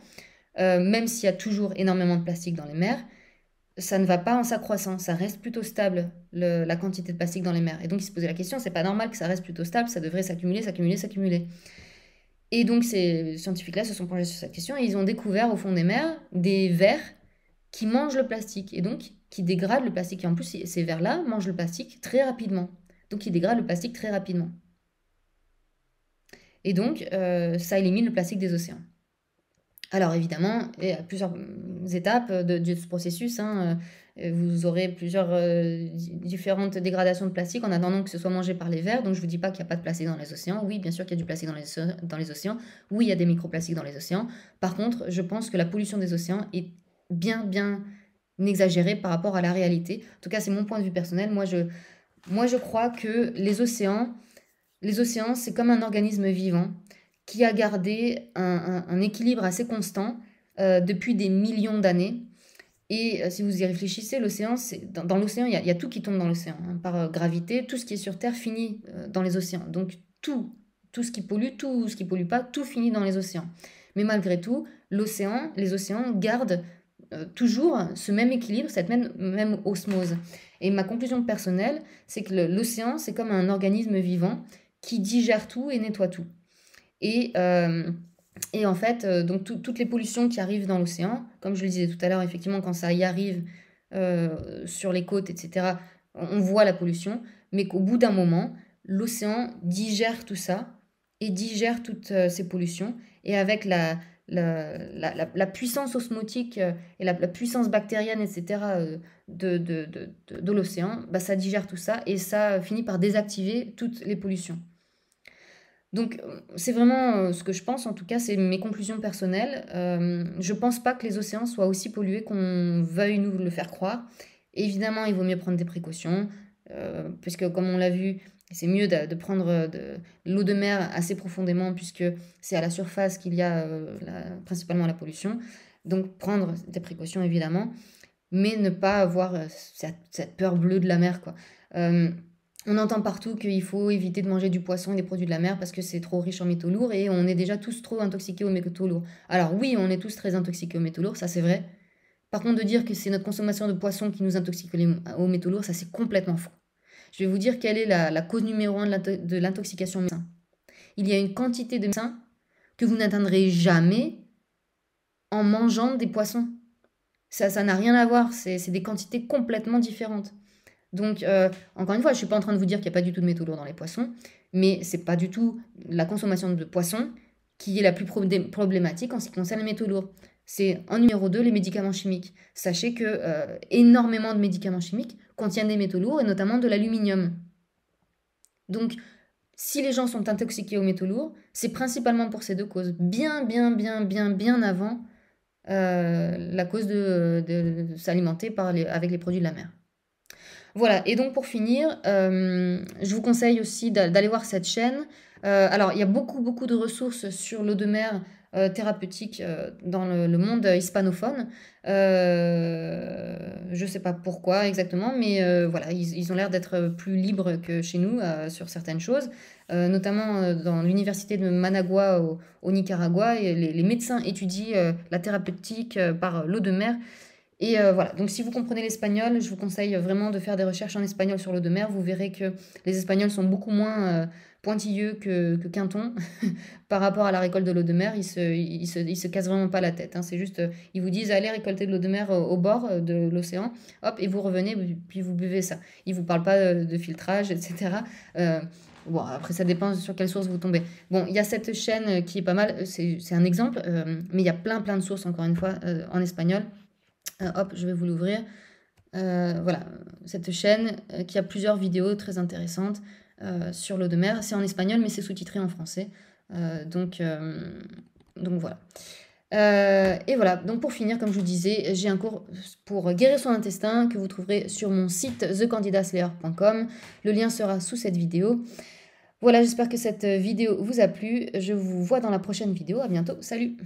même s'il y a toujours énormément de plastique dans les mers, ça ne va pas en s'accroissant, ça reste plutôt stable, la quantité de plastique dans les mers. Et donc, ils se posaient la question, c'est pas normal que ça reste plutôt stable, ça devrait s'accumuler, s'accumuler, s'accumuler. Et donc, ces scientifiques-là se sont penchés sur cette question et ils ont découvert au fond des mers des vers qui mangent le plastique et donc qui dégradent le plastique. Et en plus, ces vers-là mangent le plastique très rapidement. Donc, ils dégradent le plastique très rapidement. Et donc, ça élimine le plastique des océans. Alors évidemment, il y a plusieurs étapes de ce processus, hein. Vous aurez plusieurs différentes dégradations de plastique en attendant que ce soit mangé par les vers. Donc je ne vous dis pas qu'il n'y a pas de plastique dans les océans. Oui, bien sûr qu'il y a du plastique dans les océans. Oui, il y a des microplastiques dans les océans. Par contre, je pense que la pollution des océans est bien exagérée par rapport à la réalité. En tout cas, c'est mon point de vue personnel. Moi, je crois que les océans, c'est comme un organisme vivant qui a gardé un équilibre assez constant depuis des millions d'années. Et si vous y réfléchissez, l'océan, dans l'océan, il y a tout qui tombe dans l'océan. Hein. Par gravité, tout ce qui est sur Terre finit dans les océans. Donc tout ce qui pollue, tout ce qui pollue pas, tout finit dans les océans. Mais malgré tout, les océans gardent toujours ce même équilibre, cette même osmose. Et ma conclusion personnelle, c'est que l'océan, c'est comme un organisme vivant qui digère tout et nettoie tout. Et en fait, donc toutes les pollutions qui arrivent dans l'océan, comme je le disais tout à l'heure, effectivement, quand ça y arrive sur les côtes, etc., on voit la pollution, mais qu'au bout d'un moment, l'océan digère tout ça et digère toutes ces pollutions. Et avec la puissance osmotique et la puissance bactérienne, etc., de l'océan, bah, ça digère tout ça et ça finit par désactiver toutes les pollutions. Donc, c'est vraiment ce que je pense, en tout cas, c'est mes conclusions personnelles. Je pense pas que les océans soient aussi pollués qu'on veuille nous le faire croire. Évidemment, il vaut mieux prendre des précautions, puisque comme on l'a vu, c'est mieux de prendre de l'eau de mer assez profondément, puisque c'est à la surface qu'il y a principalement la pollution. Donc, prendre des précautions, évidemment, mais ne pas avoir cette peur bleue de la mer, quoi. On entend partout qu'il faut éviter de manger du poisson et des produits de la mer parce que c'est trop riche en métaux lourds et on est déjà tous trop intoxiqués aux métaux lourds. Alors oui, on est tous très intoxiqués aux métaux lourds, ça c'est vrai. Par contre, de dire que c'est notre consommation de poisson qui nous intoxique aux métaux lourds, ça c'est complètement faux. Je vais vous dire quelle est la cause numéro 1 de l'intoxication médecin. Il y a une quantité de médecins que vous n'atteindrez jamais en mangeant des poissons. Ça n'a rien à voir, c'est des quantités complètement différentes. Donc, encore une fois, je ne suis pas en train de vous dire qu'il n'y a pas du tout de métaux lourds dans les poissons, mais ce n'est pas du tout la consommation de poissons qui est la plus problématique en ce qui concerne les métaux lourds. C'est en numéro 2, les médicaments chimiques. Sachez que énormément de médicaments chimiques contiennent des métaux lourds et notamment de l'aluminium. Donc, si les gens sont intoxiqués aux métaux lourds, c'est principalement pour ces deux causes, bien avant la cause de s'alimenter avec les produits de la mer. Voilà, et donc pour finir, je vous conseille aussi d'aller voir cette chaîne. Alors, il y a beaucoup de ressources sur l'eau de mer thérapeutique dans le monde hispanophone. Je ne sais pas pourquoi exactement, mais voilà, ils ont l'air d'être plus libres que chez nous sur certaines choses, notamment dans l'université de Managua au Nicaragua. Et les médecins étudient la thérapeutique par l'eau de mer. Et voilà, donc si vous comprenez l'espagnol, je vous conseille vraiment de faire des recherches en espagnol sur l'eau de mer. Vous verrez que les Espagnols sont beaucoup moins pointilleux que Quinton par rapport à la récolte de l'eau de mer. Ils se cassent vraiment pas la tête. Hein. C'est juste, ils vous disent allez récolter de l'eau de mer au bord de l'océan, hop, et vous revenez, puis vous buvez ça. Ils vous parlent pas de filtrage, etc. Bon, après, ça dépend sur quelle source vous tombez. Bon, il y a cette chaîne qui est pas mal, c'est un exemple, mais il y a plein de sources, encore une fois, en espagnol. Hop, je vais vous l'ouvrir. Voilà, cette chaîne qui a plusieurs vidéos très intéressantes sur l'eau de mer. C'est en espagnol, mais c'est sous-titré en français. Donc voilà. Et voilà, donc pour finir, comme je vous disais, j'ai un cours pour guérir son intestin que vous trouverez sur mon site thecandidatslayer.com. Le lien sera sous cette vidéo. Voilà, j'espère que cette vidéo vous a plu. Je vous vois dans la prochaine vidéo. À bientôt. Salut!